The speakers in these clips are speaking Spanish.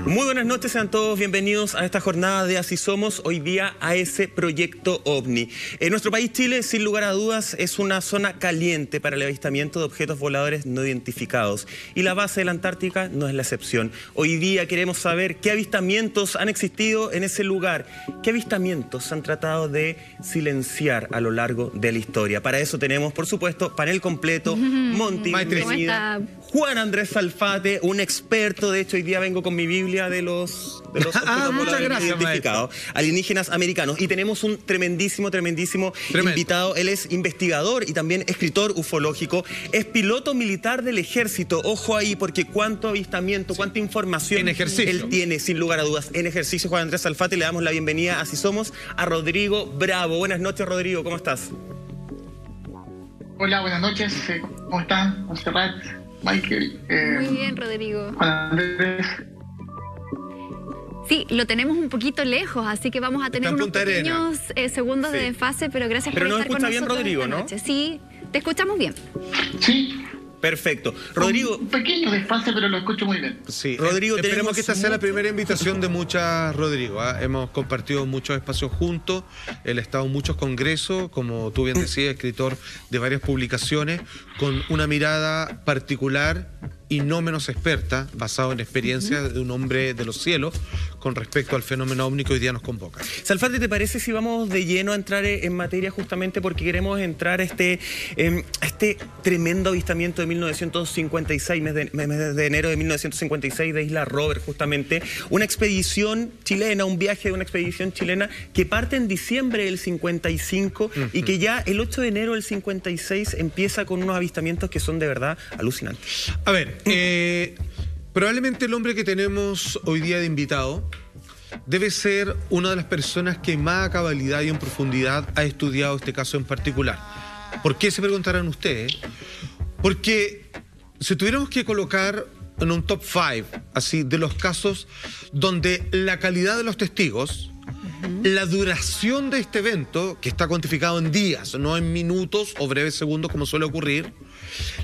Muy buenas noches, sean todos bienvenidos a esta jornada de Así Somos, hoy día a ese proyecto OVNI. En nuestro país, Chile, sin lugar a dudas, es una zona caliente para el avistamiento de objetos voladores no identificados. Y la base de la Antártica no es la excepción. Hoy día queremos saber qué avistamientos han existido en ese lugar, qué avistamientos han tratado de silenciar a lo largo de la historia. Para eso tenemos, por supuesto, panel completo, Monty, bienvenida. Juan Andrés Salfate, un experto, de hecho hoy día vengo con mi Biblia de los muchas gracias, identificados, alienígenas americanos. Y tenemos un tremendísimo invitado. Él es investigador y también escritor ufológico. Es piloto militar del ejército. Ojo ahí, porque cuánto avistamiento, cuánta información él tiene, sin lugar a dudas. En ejercicio, Juan Andrés Salfate, le damos la bienvenida, Así Somos, a Rodrigo Bravo. Buenas noches, Rodrigo, ¿cómo estás? Hola, buenas noches. ¿Cómo están? Montserrat, Michael. Muy bien, Rodrigo. Juan Andrés. Sí, lo tenemos un poquito lejos, así que vamos a tener unos pequeños segundos de desfase, pero gracias por estar con nosotros. Pero nos escucha bien, Rodrigo, ¿no? Sí, te escuchamos bien. Sí. Perfecto. Rodrigo. Un pequeño desfase, pero lo escucho muy bien. Sí, Rodrigo, esperemos que esta sea la primera invitación de muchas, Rodrigo. Hemos compartido muchos espacios juntos, él ha estado en muchos congresos, como tú bien decías, escritor de varias publicaciones, con una mirada particular y no menos experta, basado en experiencias de un hombre de los cielos, con respecto al fenómeno ovni que hoy día nos convoca. Salfate, ¿te parece si vamos de lleno a entrar en materia, justamente porque queremos entrar a este tremendo avistamiento de 1956, mes de enero de 1956 de Isla Robert, justamente, una expedición chilena, un viaje de una expedición chilena que parte en diciembre del 55 y que ya el 8 de enero del 56 empieza con unos avistamientos que son de verdad alucinantes. A ver, probablemente el hombre que tenemos hoy día de invitado debe ser una de las personas que más a cabalidad y en profundidad ha estudiado este caso en particular. ¿Por qué, se preguntarán ustedes? Porque si tuviéramos que colocar en un top 5, así, de los casos donde la calidad de los testigos, la duración de este evento, que está cuantificado en días, no en minutos o breves segundos como suele ocurrir,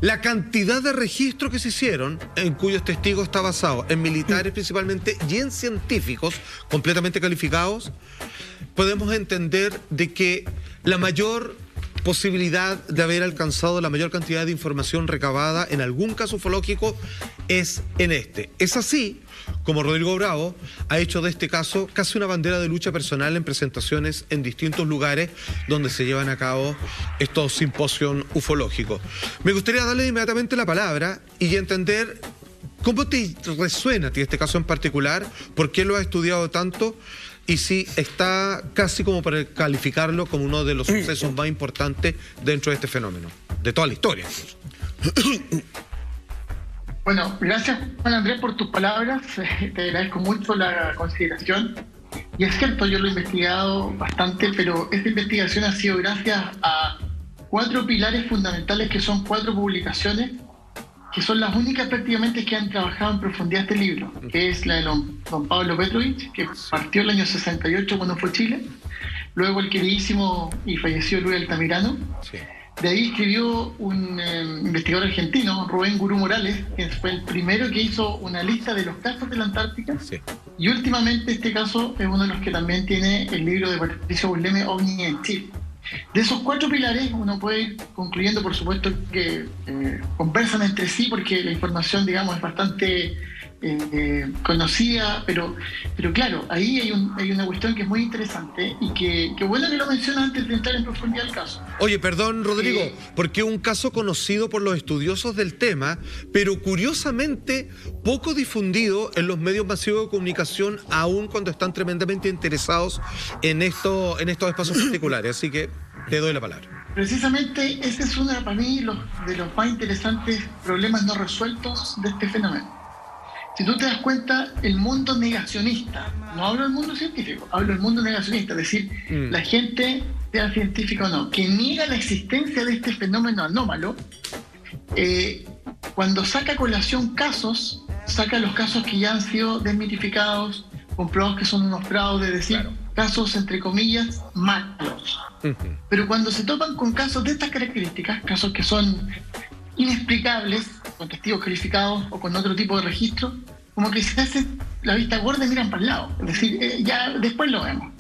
la cantidad de registros que se hicieron, en cuyos testigos está basado en militares principalmente y en científicos completamente calificados, podemos entender de que la mayor posibilidad de haber alcanzado la mayor cantidad de información recabada en algún caso ufológico es en este. Es así como Rodrigo Bravo ha hecho de este caso casi una bandera de lucha personal en presentaciones en distintos lugares donde se llevan a cabo estos simposios ufológicos. Me gustaría darle inmediatamente la palabra y entender cómo te resuena a ti este caso en particular, por qué lo has estudiado tanto y si está casi como para calificarlo como uno de los sucesos más importantes dentro de este fenómeno, de toda la historia. Bueno, gracias, Juan Andrés, por tus palabras. Te agradezco mucho la consideración. Y es cierto, yo lo he investigado bastante, pero esta investigación ha sido gracias a 4 pilares fundamentales, que son 4 publicaciones, que son las únicas prácticamente que han trabajado en profundidad este libro, que es la de don Pablo Petrovich, que partió el año 68 cuando fue a Chile, luego el queridísimo y fallecido Luis Altamirano. Sí. De ahí escribió un investigador argentino, Rubén Gurú Morales, que fue el primero que hizo una lista de los casos de la Antártica. Sí. Y últimamente este caso es uno de los que también tiene el libro de Patricio Burleme, OVNI en Chile. De esos 4 pilares uno puede ir concluyendo, por supuesto, que conversan entre sí, porque la información, digamos, es bastante conocida, pero claro, ahí hay una cuestión que es muy interesante y que bueno que lo mencionas antes de entrar en profundidad al caso. Oye, perdón, Rodrigo, porque es un caso conocido por los estudiosos del tema, pero curiosamente poco difundido en los medios masivos de comunicación, aun cuando están tremendamente interesados en estos espacios particulares, así que te doy la palabra. Precisamente ese es uno, para mí, de los más interesantes problemas no resueltos de este fenómeno. Si tú te das cuenta, el mundo negacionista, no hablo del mundo científico, hablo del mundo negacionista, es decir, la gente, sea científica o no, que niega la existencia de este fenómeno anómalo, cuando saca a colación casos, saca los casos que ya han sido desmitificados, comprobados que son unos fraudes, es decir, casos entre comillas malos. Pero cuando se topan con casos de estas características, casos que son inexplicables, con testigos calificados o con otro tipo de registro, como que se hace la vista gorda y miran para el lado. Es decir, ya después lo vemos.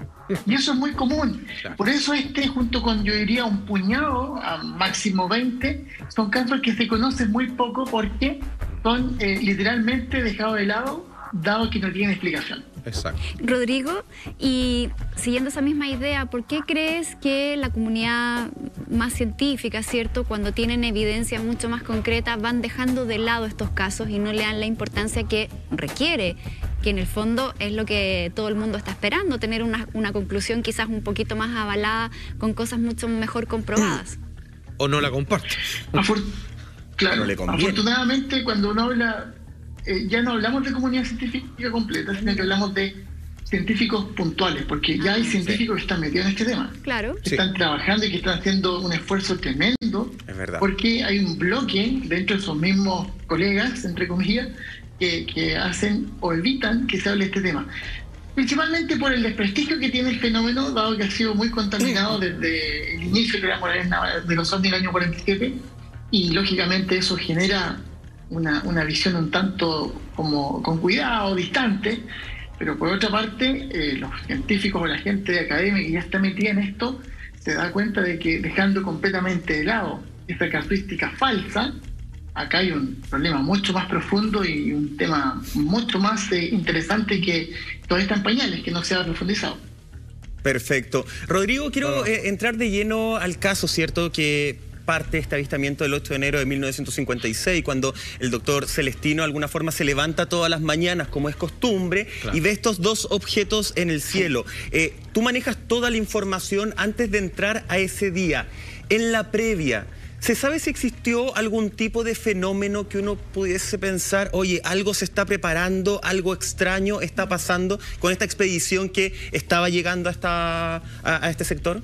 Y eso es muy común. Por eso junto con, yo diría, un puñado, a máximo 20, son casos que se conocen muy poco porque son literalmente dejados de lado, dado que no tienen explicación. Exacto. Rodrigo, y siguiendo esa misma idea, ¿por qué crees que la comunidad más científica, cierto, cuando tienen evidencia mucho más concreta, van dejando de lado estos casos y no le dan la importancia que requiere, que en el fondo es lo que todo el mundo está esperando, tener una conclusión quizás un poquito más avalada con cosas mucho mejor comprobadas? ¿O no la compartes? Claro, no le conviene. Afortunadamente cuando uno habla, ya no hablamos de comunidad científica completa, sino que hablamos de científicos puntuales, porque ya hay científicos que están metidos en este tema. Claro. Que están trabajando y que están haciendo un esfuerzo tremendo. Es verdad. Porque hay un bloque dentro de esos mismos colegas, entre comillas, que hacen o evitan que se hable de este tema. Principalmente por el desprestigio que tiene el fenómeno, dado que ha sido muy contaminado desde el inicio de los ovnis del año 47, y lógicamente eso genera una visión un tanto como con cuidado, distante, pero por otra parte, los científicos o la gente de academia que ya está metida en esto, se da cuenta de que dejando completamente de lado esta casuística falsa, acá hay un problema mucho más profundo y un tema mucho más interesante que todavía está en pañales, que no se ha profundizado. Perfecto. Rodrigo, quiero entrar de lleno al caso, ¿cierto?, que parte de este avistamiento del 8 de enero de 1956, cuando el doctor Celestino de alguna forma se levanta todas las mañanas, como es costumbre, claro, y ve estos dos objetos en el cielo. Tú manejas toda la información antes de entrar a ese día. En la previa, ¿se sabe si existió algún tipo de fenómeno que uno pudiese pensar, oye, algo se está preparando, algo extraño está pasando con esta expedición que estaba llegando a este sector?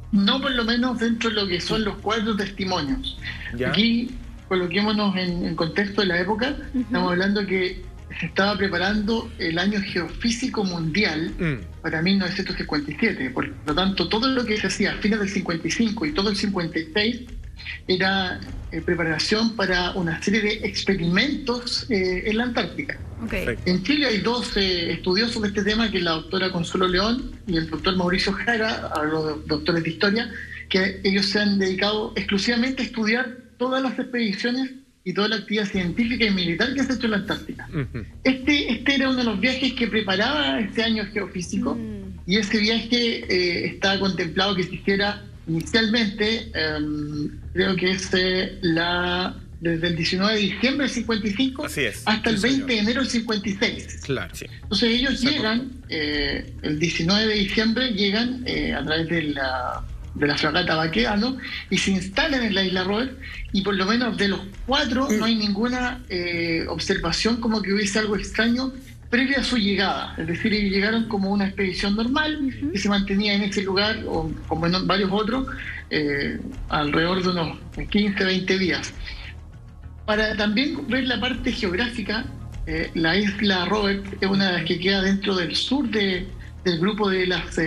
No, por lo menos dentro de lo que son los 4 testimonios. ¿Ya? Aquí, coloquémonos en contexto de la época, estamos hablando que se estaba preparando el año geofísico mundial para 1957. Por lo tanto, todo lo que se hacía a fines del 55 y todo el 56 era preparación para una serie de experimentos en la Antártica. Okay. En Chile hay 2 estudiosos de este tema, que es la doctora Consuelo León y el doctor Mauricio Jara, los doctores de historia, que ellos se han dedicado exclusivamente a estudiar todas las expediciones y toda la actividad científica y militar que se ha hecho en la Antártica. Este era uno de los viajes que preparaba este año geofísico, y ese viaje estaba contemplado que se hiciera inicialmente, creo que es desde el 19 de diciembre del 55 hasta el 20 de enero del 56. Claro, sí. Entonces ellos llegan, el 19 de diciembre llegan a través de la fragata Baquedano y se instalan en la isla Robert, y por lo menos de los 4 no hay ninguna observación como que hubiese algo extraño previa a su llegada. Es decir, ellos llegaron como una expedición normal que se mantenía en ese lugar, o como en varios otros, alrededor de unos 15, 20 días. Para también ver la parte geográfica, la isla Robert es una de las que queda dentro del sur del grupo de las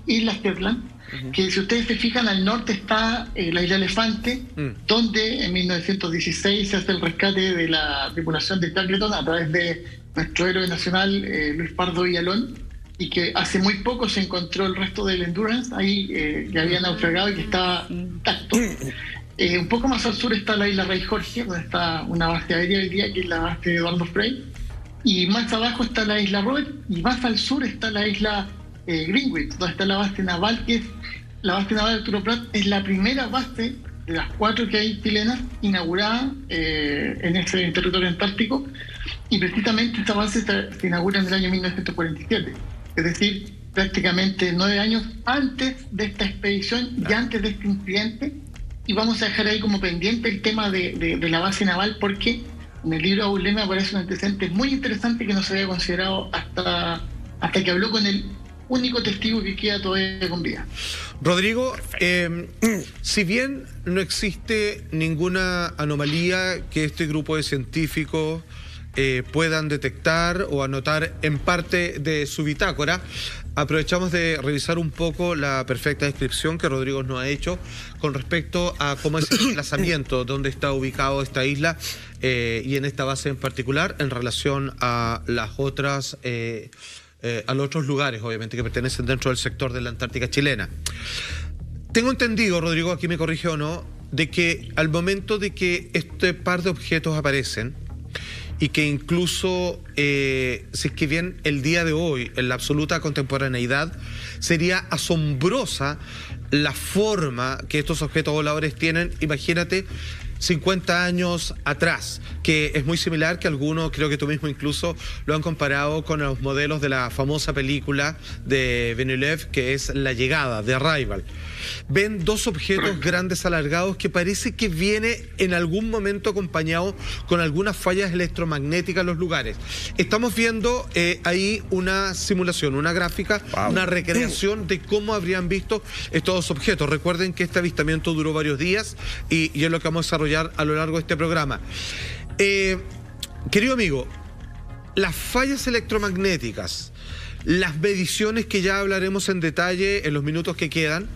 Islas Shetland, que si ustedes se fijan, al norte está la isla Elefante, donde en 1916 se hace el rescate de la tripulación de Shackleton a través de nuestro héroe nacional, Luis Pardo Villalón, y que hace muy poco se encontró el resto del Endurance ahí, que había naufragado y que estaba intacto. Un poco más al sur está la isla Rey Jorge, donde está una base aérea hoy día, que es la base de Eduardo Frei, y más abajo está la isla Robert, y más al sur está la isla Greenwich, donde está la base naval, que es la base naval de Arturo Prat. Es la primera base de las 4 que hay chilenas inaugurada en ese territorio antártico, y precisamente esta base se inaugura en el año 1947, es decir, prácticamente 9 años antes de esta expedición y antes de este incidente. Y vamos a dejar ahí como pendiente el tema de la base naval, porque en el libro de Aulema aparece un antecedente muy interesante que no se había considerado hasta que habló con el único testigo que queda todavía con vida. Rodrigo, si bien no existe ninguna anomalía que este grupo de científicos puedan detectar o anotar en parte de su bitácora, aprovechamos de revisar un poco la perfecta descripción que Rodrigo nos ha hecho con respecto a cómo es el desplazamiento, dónde está ubicado esta isla y en esta base en particular en relación a las otras, a los otros lugares, obviamente, que pertenecen dentro del sector de la Antártica chilena. Tengo entendido, Rodrigo, aquí me corrige o no, de que al momento de que este par de objetos aparecen, y que incluso, si es que bien el día de hoy, en la absoluta contemporaneidad, sería asombrosa la forma que estos objetos voladores tienen, imagínate, 50 años atrás, que es muy similar, que algunos, creo que tú mismo incluso, lo han comparado con los modelos de la famosa película de Villeneuve, que es La Llegada, de Arrival. Ven dos objetos grandes alargados que parece que viene en algún momento acompañado con algunas fallas electromagnéticas en los lugares. Estamos viendo ahí una simulación, una gráfica, una recreación de cómo habrían visto estos dos objetos. Recuerden que este avistamiento duró varios días y es lo que vamos a desarrollar a lo largo de este programa. Querido amigo, las fallas electromagnéticas, las mediciones que ya hablaremos en detalle en los minutos que quedan,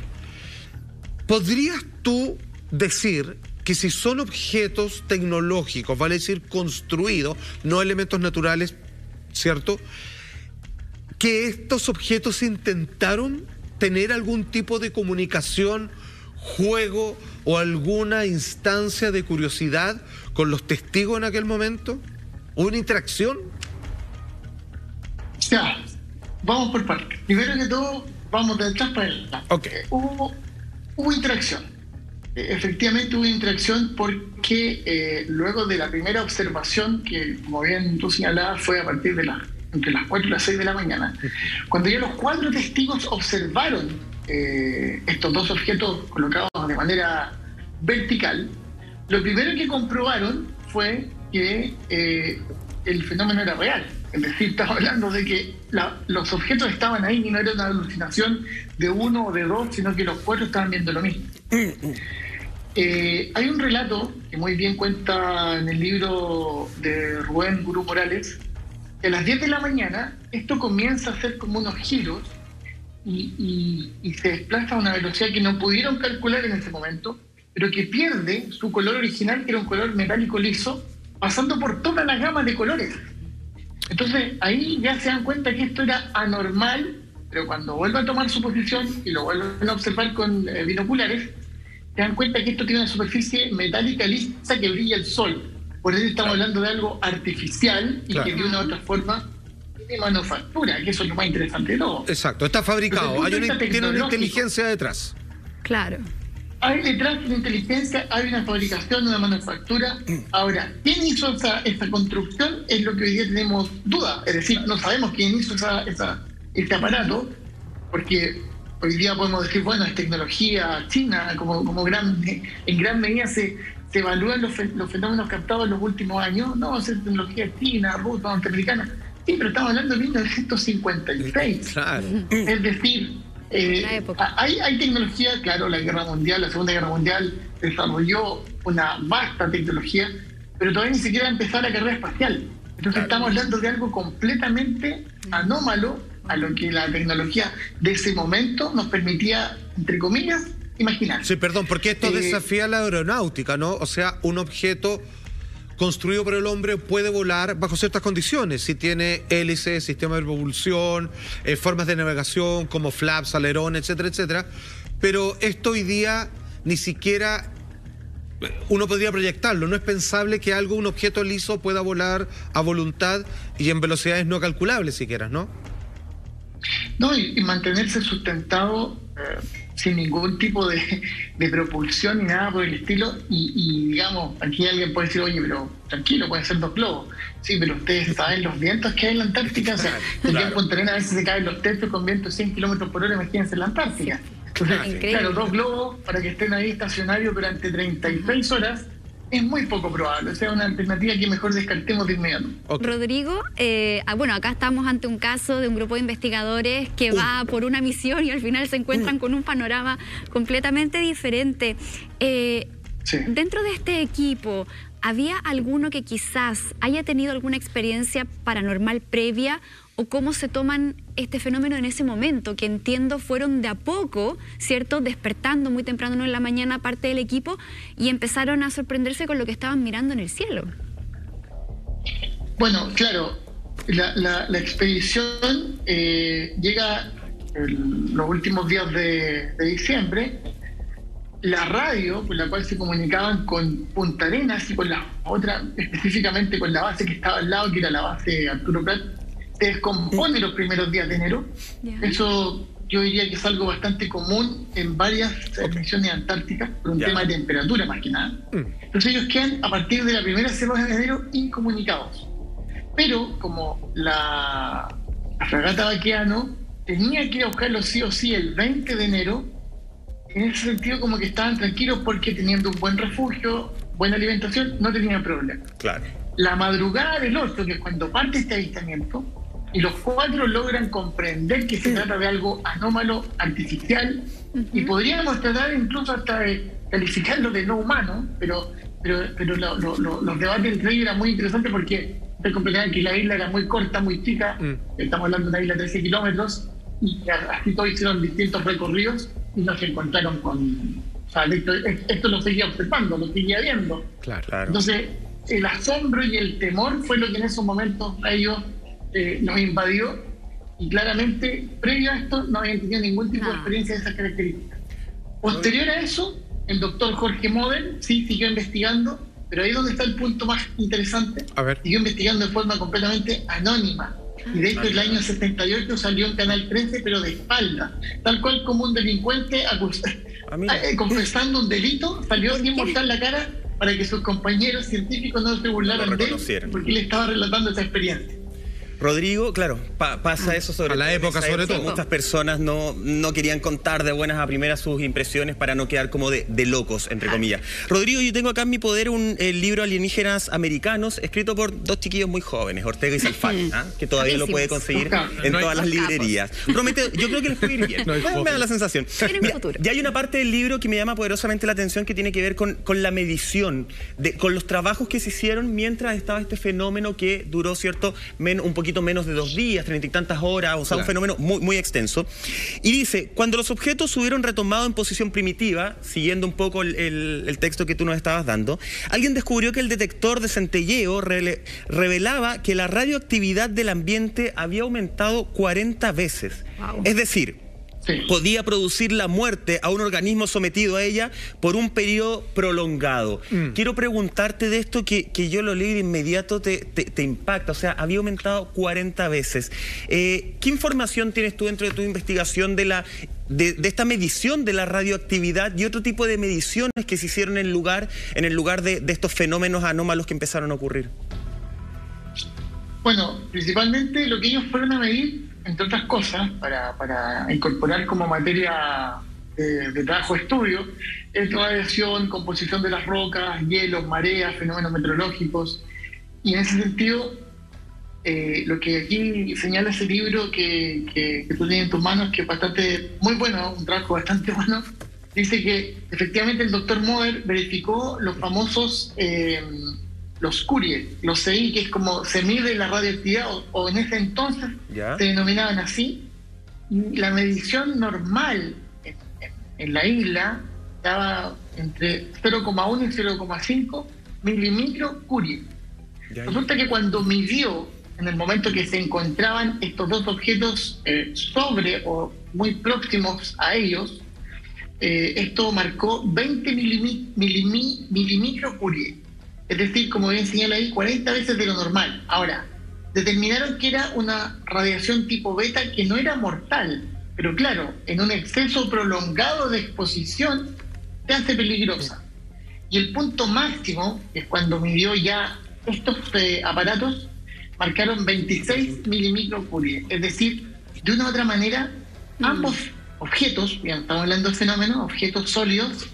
¿podrías tú decir que si son objetos tecnológicos, vale decir construidos, no elementos naturales, ¿cierto?, que estos objetos intentaron tener algún tipo de comunicación, juego o alguna instancia de curiosidad con los testigos en aquel momento? ¿Una interacción? Ya, vamos por partes. Primero que todo, vamos de atrás para adelante. Okay. Hubo interacción. Efectivamente hubo interacción porque luego de la primera observación, que como bien tú señalabas, fue a partir de entre las 4 y las 6 de la mañana, cuando ya los 4 testigos observaron estos dos objetos colocados de manera vertical, lo primero que comprobaron fue que el fenómeno era real. Es decir, estamos hablando de que los objetos estaban ahí y no era una alucinación de uno o de dos, sino que los 4 estaban viendo lo mismo. Hay un relato que muy bien cuenta en el libro de Rubén Gurú Morales, que a las 10 de la mañana esto comienza a hacer como unos giros y se desplaza a una velocidad que no pudieron calcular en ese momento, pero que pierde su color original, que era un color metálico liso, pasando por toda la gama de colores. Entonces ahí ya se dan cuenta que esto era anormal, pero cuando vuelve a tomar su posición y lo vuelven a observar con binoculares, se dan cuenta que esto tiene una superficie metálica lisa que brilla el sol. Por eso estamos hablando de algo artificial y que de una u otra forma tiene manufactura, que eso es lo más interesante de todo. Exacto, está fabricado, tiene una inteligencia detrás. Claro. Hay detrás de la inteligencia, hay una fabricación, una manufactura. Ahora, ¿quién hizo esa construcción? Es lo que hoy día tenemos duda. Es decir, no sabemos quién hizo este aparato, porque hoy día podemos decir, bueno, es tecnología china, en gran medida se evalúan los fenómenos captados en los últimos años. No, es tecnología china, rusa, norteamericana. Sí, pero estamos hablando de 1956. Claro. Es decir, hay tecnología, claro, la Segunda Guerra Mundial desarrolló una vasta tecnología, pero todavía ni siquiera empezó la carrera espacial. Entonces estamos hablando de algo completamente anómalo a lo que la tecnología de ese momento nos permitía, entre comillas, imaginar. Sí, perdón, porque esto desafía la aeronáutica, ¿no? O sea, un objeto construido por el hombre puede volar bajo ciertas condiciones, si tiene hélices, sistema de propulsión, formas de navegación como flaps, alerón, etcétera, etcétera. Pero esto hoy día ni siquiera uno podría proyectarlo. No es pensable que un objeto liso pueda volar a voluntad y en velocidades no calculables siquiera, ¿no? No, y mantenerse sustentado sin ningún tipo de propulsión ni nada por el estilo. Y digamos, aquí alguien puede decir, oye, pero tranquilo, pueden ser 2 globos. Sí, pero ustedes saben los vientos que hay en la Antártica. O sea, en Punta Arenas a veces se caen los techos con vientos 100 kilómetros por hora, imagínense en la Antártica. Entonces, claro, 2 globos para que estén ahí estacionarios durante 36 horas es muy poco probable. O sea, una alternativa que mejor descartemos de inmediato. Okay. Rodrigo, bueno, acá estamos ante un caso de un grupo de investigadores que va por una misión y al final se encuentran con un panorama completamente diferente. Sí. Dentro de este equipo, ¿había alguno que quizás haya tenido alguna experiencia paranormal previa o cómo se toman este fenómeno en ese momento, que entiendo fueron de a poco, ¿cierto?, despertando muy temprano en la mañana parte del equipo y empezaron a sorprenderse con lo que estaban mirando en el cielo. Bueno, claro, la expedición llega los últimos días de diciembre. La radio con la cual se comunicaban con Punta Arenas y con la otra, específicamente con la base que estaba al lado, que era la base Arturo Prat, se descompone los primeros días de enero. Eso yo diría que es algo bastante común en varias misiones antárticas, por un tema de temperatura más que nada. Entonces ellos quedan a partir de la primera semana de enero incomunicados. Pero como la fragata Baqueano tenía que ir a buscarlo sí o sí el 20 de enero, en ese sentido como que estaban tranquilos porque teniendo un buen refugio, buena alimentación, no tenían problema. Claro. La madrugada del 8, que es cuando parte este avistamiento, y los 4 logran comprender que se trata de algo anómalo, artificial, y podríamos tratar incluso hasta de calificarlo de no humano, pero los debates entre ellos eran muy interesantes porque se comprendían que la isla era muy corta, muy chica, estamos hablando de una isla de 13 kilómetros, y así todos hicieron distintos recorridos y nos encontraron con... O sea, esto lo seguía observando, lo seguía viendo. Claro. Entonces, el asombro y el temor fue lo que en esos momentos a ellos nos invadió, y claramente, previo a esto, no habían tenido ningún tipo de experiencia de esas características. Posterior a eso, el doctor Jorge Model sí siguió investigando, pero ahí es donde está el punto más interesante. Siguió investigando de forma completamente anónima. Y de hecho, el año 78 salió en Canal 13, pero de espalda. Tal cual como un delincuente confesando un delito, salió sin mostrar la cara para que sus compañeros científicos no se burlaran de él, porque él estaba relatando esa experiencia. Rodrigo, claro, pasa eso sobre todo. A la época, sobre todo. Muchas personas no querían contar de buenas a primeras sus impresiones para no quedar como de locos, entre comillas. Rodrigo, yo tengo acá en mi poder el libro Alienígenas Americanos, escrito por 2 chiquillos muy jóvenes, Ortega y Salfán, que todavía lo puede conseguir en todas las librerías. Promete, yo creo que lo escribiría bien. Me da la sensación. Mira, ya hay una parte del libro que me llama poderosamente la atención que tiene que ver con la medición, con los trabajos que se hicieron mientras estaba este fenómeno que duró, ¿cierto?, un poquito menos de 2 días, 30 y tantas horas, o sea, un fenómeno muy, muy extenso. Y dice, cuando los objetos se hubieron retomado en posición primitiva, siguiendo un poco el texto que tú nos estabas dando, alguien descubrió que el detector de centelleo revelaba que la radioactividad del ambiente había aumentado 40 veces. Wow. Es decir, podía producir la muerte a un organismo sometido a ella por un periodo prolongado. Quiero preguntarte de esto que yo lo leí de inmediato, te impacta. O sea, había aumentado 40 veces. ¿Qué información tienes tú dentro de tu investigación de esta medición de la radioactividad y otro tipo de mediciones que se hicieron en el lugar de estos fenómenos anómalos que empezaron a ocurrir? Bueno, principalmente lo que ellos fueron a medir, entre otras cosas, para incorporar como materia de trabajo de estudio, es radiación, composición de las rocas, hielos, mareas, fenómenos meteorológicos. Y en ese sentido, lo que aquí señala ese libro que tú tienes en tus manos, que es muy bueno, un trabajo bastante bueno, dice que efectivamente el doctor Moder verificó los famosos... los Curie, los CI, que es como se mide la radioactividad, o en ese entonces se denominaban así. Y la medición normal en la isla estaba entre 0,1 y 0,5 milímetros Curie. Resulta que cuando midió, en el momento que se encontraban estos 2 objetos sobre o muy próximos a ellos, esto marcó 20 milímetros Curie. Es decir, como bien señala ahí, 40 veces de lo normal. Ahora, determinaron que era una radiación tipo beta que no era mortal, pero claro, en un exceso prolongado de exposición se hace peligrosa. Y el punto máximo, que es cuando midió ya estos aparatos, marcaron 26 milímetros Curie. Es decir, de una u otra manera, ambos objetos, ya estamos hablando de fenómenos, objetos sólidos,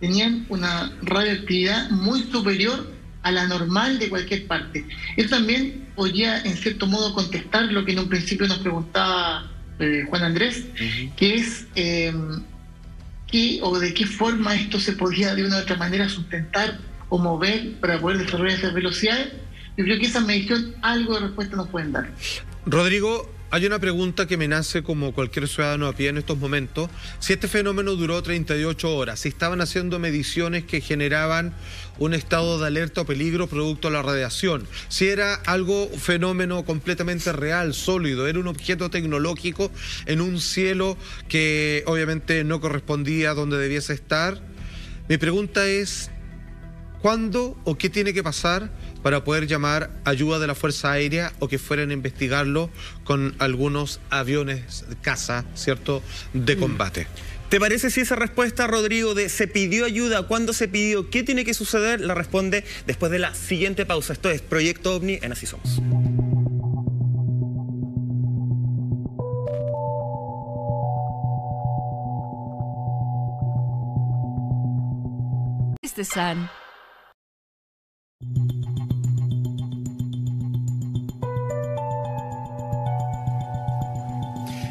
tenían una radioactividad muy superior a la normal de cualquier parte. Eso también podría, en cierto modo, contestar lo que en un principio nos preguntaba Juan Andrés, que es de qué forma esto se podía de una u otra manera sustentar o mover para poder desarrollar esas velocidades. Yo creo que esa medición algo de respuesta nos pueden dar. Rodrigo, hay una pregunta que me nace como cualquier ciudadano a pie en estos momentos. Si este fenómeno duró 38 horas, si estaban haciendo mediciones que generaban un estado de alerta o peligro producto de la radiación, si era algo, fenómeno completamente real, sólido, era un objeto tecnológico en un cielo que obviamente no correspondía a donde debiese estar, mi pregunta es, ¿cuándo o qué tiene que pasar para poder llamar ayuda de la Fuerza Aérea o que fueran a investigarlo con algunos aviones de caza, ¿cierto?, de combate? ¿Te parece si esa respuesta, Rodrigo, de se pidió ayuda, cuándo se pidió, qué tiene que suceder, la responde después de la siguiente pausa? Esto es Proyecto OVNI en Así Somos. The sun.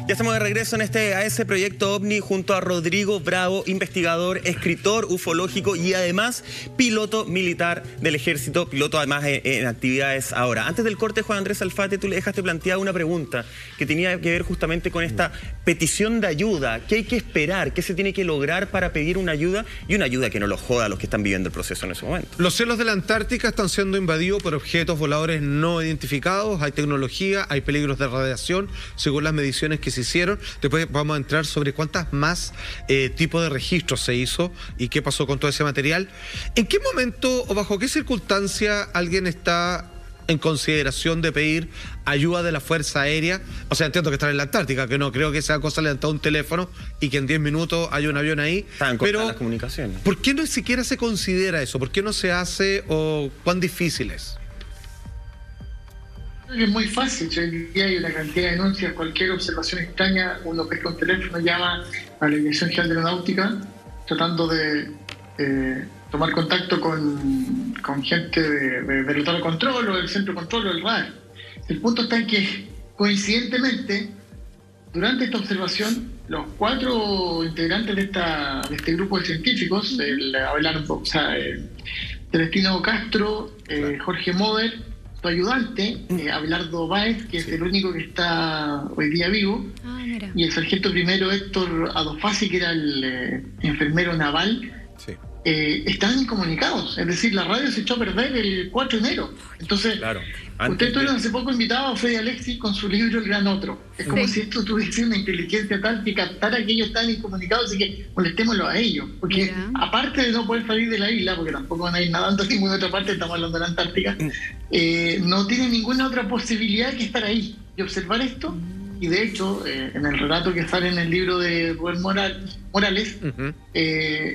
Ya estamos de regreso a ese Proyecto OVNI junto a Rodrigo Bravo, investigador, escritor ufológico y además piloto militar del Ejército, piloto además en actividades ahora. Antes del corte, Juan Andrés Alfate, tú le dejaste planteada una pregunta que tenía que ver justamente con esta petición de ayuda. ¿Qué hay que esperar? ¿Qué se tiene que lograr para pedir una ayuda? Y una ayuda que no los joda a los que están viviendo el proceso en ese momento. Los cielos de la Antártica están siendo invadidos por objetos voladores no identificados, hay tecnología, hay peligros de radiación, según las mediciones que se hicieron. Después vamos a entrar sobre cuántas más tipos de registros se hizo y qué pasó con todo ese material. ¿En qué momento o bajo qué circunstancia alguien está en consideración de pedir ayuda de la Fuerza Aérea? O sea, entiendo que están en la Antártica, que no creo que sea cosa levantar un teléfono y que en 10 minutos haya un avión ahí. Están cortadas las comunicaciones. ¿Por qué no siquiera se considera eso? ¿Por qué no se hace o cuán difícil es? Es muy fácil, hoy día hay una cantidad de denuncias, cualquier observación extraña, uno pesca un teléfono, llama a la Dirección General de Aeronáutica, tratando de tomar contacto con gente del Total Control o del Centro de Control o del radar. El punto está en que, coincidentemente, durante esta observación, los 4 integrantes de este grupo de científicos, Celestino Castro, Jorge Moder, su ayudante, Abelardo Báez, que es el único que está hoy día vivo, y el sargento primero Héctor Adofasi, que era el enfermero naval, sí, están incomunicados. Es decir, la radio se echó a perder el 4 de enero. Entonces, claro, ustedes tuvieron hace poco invitado a Fede Alexis con su libro El Gran Otro. Es como si esto tuviese una inteligencia tal que captara que ellos están incomunicados y que molestémoslo a ellos. Porque aparte de no poder salir de la isla, porque tampoco van a ir nadando a ninguna otra parte, estamos hablando de la Antártica, no tienen ninguna otra posibilidad que estar ahí y observar esto. Y de hecho, en el relato que sale en el libro de Rubén Morales,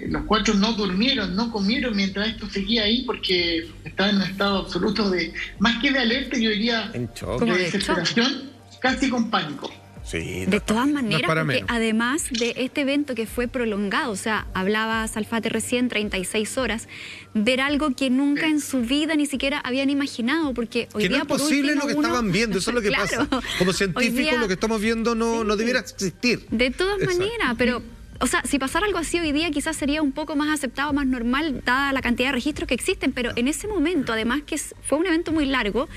los 4 no durmieron, no comieron mientras esto seguía ahí porque estaban en un estado absoluto de, más que de alerta, yo diría, de desesperación, casi con pánico. Sí, de todas maneras, no porque menos. además de este evento que fue prolongado, o sea, hablaba Alfate recién, 36 horas, ver algo que nunca en su vida ni siquiera habían imaginado, porque hoy que día no es posible lo que estaban viendo, eso es lo que Claro. pasa. Como científicos, lo que estamos viendo no debiera existir. De todas maneras, pero... O sea, si pasara algo así hoy día quizás sería un poco más aceptado, más normal, dada la cantidad de registros que existen, pero en ese momento, además que fue un evento muy largo,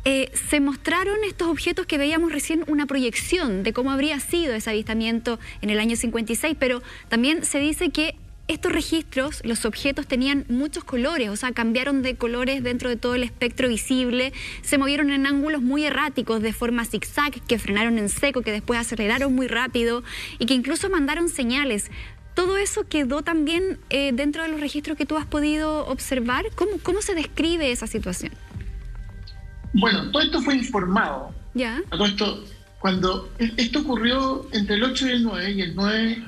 se mostraron estos objetos que veíamos recién, una proyección de cómo habría sido ese avistamiento en el año 56, pero también se dice que estos registros, los objetos tenían muchos colores, o sea, cambiaron de colores dentro de todo el espectro visible, se movieron en ángulos muy erráticos, de forma zigzag, que frenaron en seco, que después aceleraron muy rápido y que incluso mandaron señales. ¿Todo eso quedó también dentro de los registros que tú has podido observar? ¿Cómo se describe esa situación? Bueno, todo esto fue informado. ¿Ya? Todo esto, cuando esto ocurrió entre el 8 y el 9, y el 9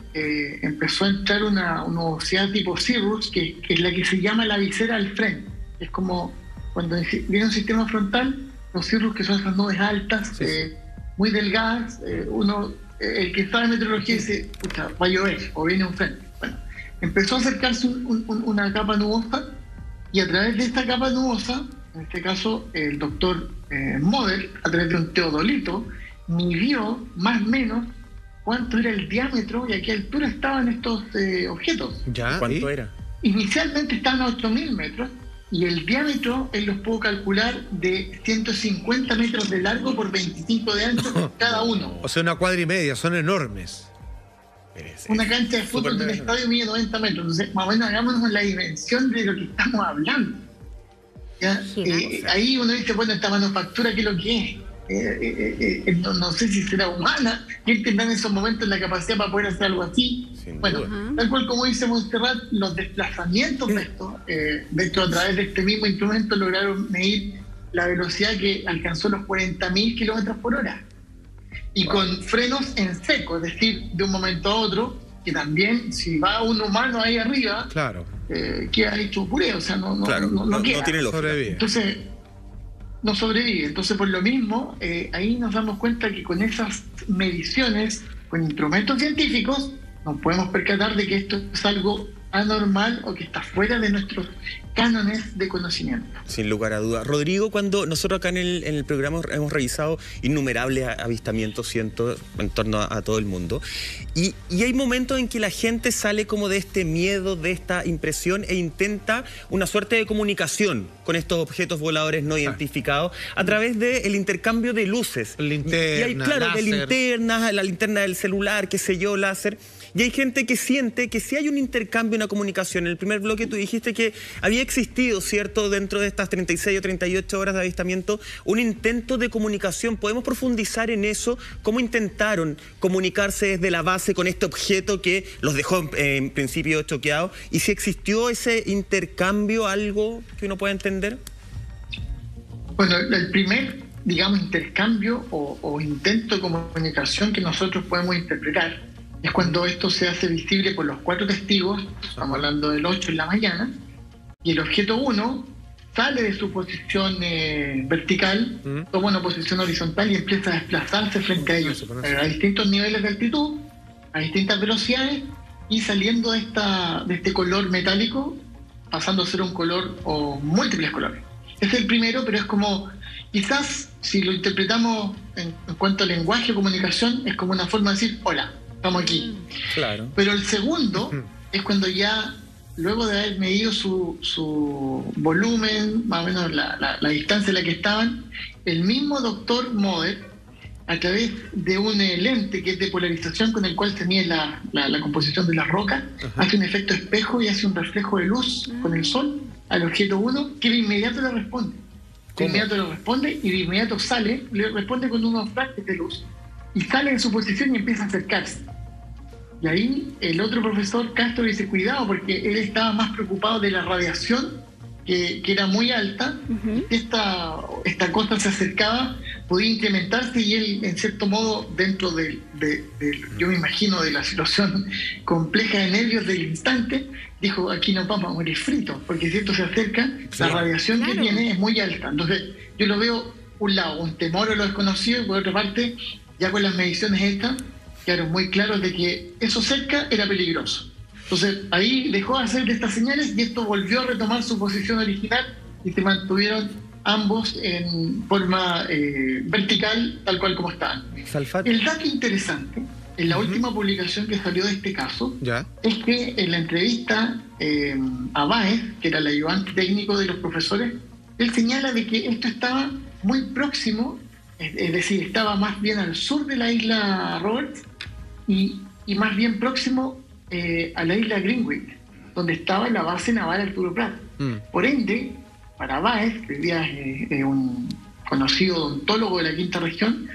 empezó a entrar una nubosidad tipo Cirrus, que es la que se llama la visera al frente. Es como cuando viene un sistema frontal, los Cirrus, que son esas nubes altas, muy delgadas, el que sabe meteorología dice, pucha, va a llover, o viene un frente. Bueno, empezó a acercarse una capa nubosa, y a través de esta capa nubosa, en este caso el doctor Moder, a través de un teodolito, midió más o menos cuánto era el diámetro y a qué altura estaban estos objetos. ¿Ya? ¿Cuánto era? Inicialmente estaban a 8.000 metros, y el diámetro él los pudo calcular de 150 metros de largo por 25 de ancho cada uno. O sea, 1,5 cuadras, son enormes. Una cancha de fútbol de un estadio mide 90 metros. Entonces, más o menos hagámonos la dimensión de lo que estamos hablando. ¿Ya? Ahí uno dice, bueno, esta manufactura, ¿qué es lo que es? No sé si será humana. ¿Quién tendrá en esos momentos la capacidad para poder hacer algo así? Bueno, tal cual como dice Montserrat, los desplazamientos de esto, de hecho, a través de este mismo instrumento lograron medir la velocidad que alcanzó los 40.000 kilómetros por hora. Y con frenos en seco, es decir, de un momento a otro, que también, si va un humano ahí arriba, claro, queda hecho puré, o sea, no queda. No tiene lógica. Entonces, no sobrevive. Entonces, por lo mismo, ahí nos damos cuenta que con esas mediciones, con instrumentos científicos, nos podemos percatar de que esto es algo anormal o que está fuera de nuestros cánones de conocimiento. Sin lugar a dudas. Rodrigo, cuando nosotros acá en el programa hemos revisado innumerables avistamientos, cientos, en torno a todo el mundo, y hay momentos en que la gente sale como de este miedo, de esta impresión, e intenta una suerte de comunicación con estos objetos voladores no identificados a través del intercambio de luces. Linterna, y hay, claro, de láser. linternas, la linterna del celular, qué sé yo, láser. Y hay gente que siente que si hay un intercambio, una comunicación. En el primer bloque tú dijiste que había existido, ¿cierto?, dentro de estas 36 o 38 horas de avistamiento, un intento de comunicación. ¿Podemos profundizar en eso? ¿Cómo intentaron comunicarse desde la base con este objeto que los dejó en principio choqueados? ¿Y si existió ese intercambio, algo que uno pueda entender? Bueno, el primer, digamos, intercambio o intento de comunicación que nosotros podemos interpretar es cuando esto se hace visible por los 4 testigos, estamos hablando del 8 en la mañana, y el objeto 1 sale de su posición vertical, toma una posición horizontal y empieza a desplazarse frente a ellos, a distintos niveles de altitud, a distintas velocidades, y saliendo de este color metálico, pasando a ser un color o múltiples colores. Es el primero, pero es como, quizás si lo interpretamos en cuanto a lenguaje o comunicación, es como una forma de decir, hola, estamos aquí. Claro. Pero el segundo es cuando ya, luego de haber medido su volumen, más o menos la distancia en la que estaban, el mismo doctor Moder, a través de un lente que es de polarización con el cual se mide la composición de la roca, hace un efecto espejo y hace un reflejo de luz con el sol al objeto 1, que de inmediato le responde. De inmediato le responde y de inmediato sale, le responde con unos flashes de luz y sale de su posición y empieza a acercarse. Y ahí el otro profesor Castro dice, cuidado, porque él estaba más preocupado de la radiación, que era muy alta. Esta cosa se acercaba, podía incrementarse, y él, en cierto modo, dentro yo me imagino, de la situación compleja de nervios del instante, dijo, aquí nos vamos a morir fritos, porque si esto se acerca, la radiación que tiene es muy alta. Entonces, yo lo veo, un lado, un temor a lo desconocido, y por otra parte, ya con las mediciones estas, quedaron muy claros de que eso cerca era peligroso. Entonces ahí dejó de hacer de estas señales y esto volvió a retomar su posición original y se mantuvieron ambos en forma vertical, tal cual como estaban. El dato interesante, en la última publicación que salió de este caso, es que en la entrevista a Báez, que era el ayudante técnico de los profesores, él señala de que esto estaba muy próximo, es decir, estaba más bien al sur de la isla Roberts y más bien próximo a la isla Greenwich, donde estaba la base naval Arturo Prat. Por ende, para Báez, que hoy día es un conocido odontólogo de la quinta región,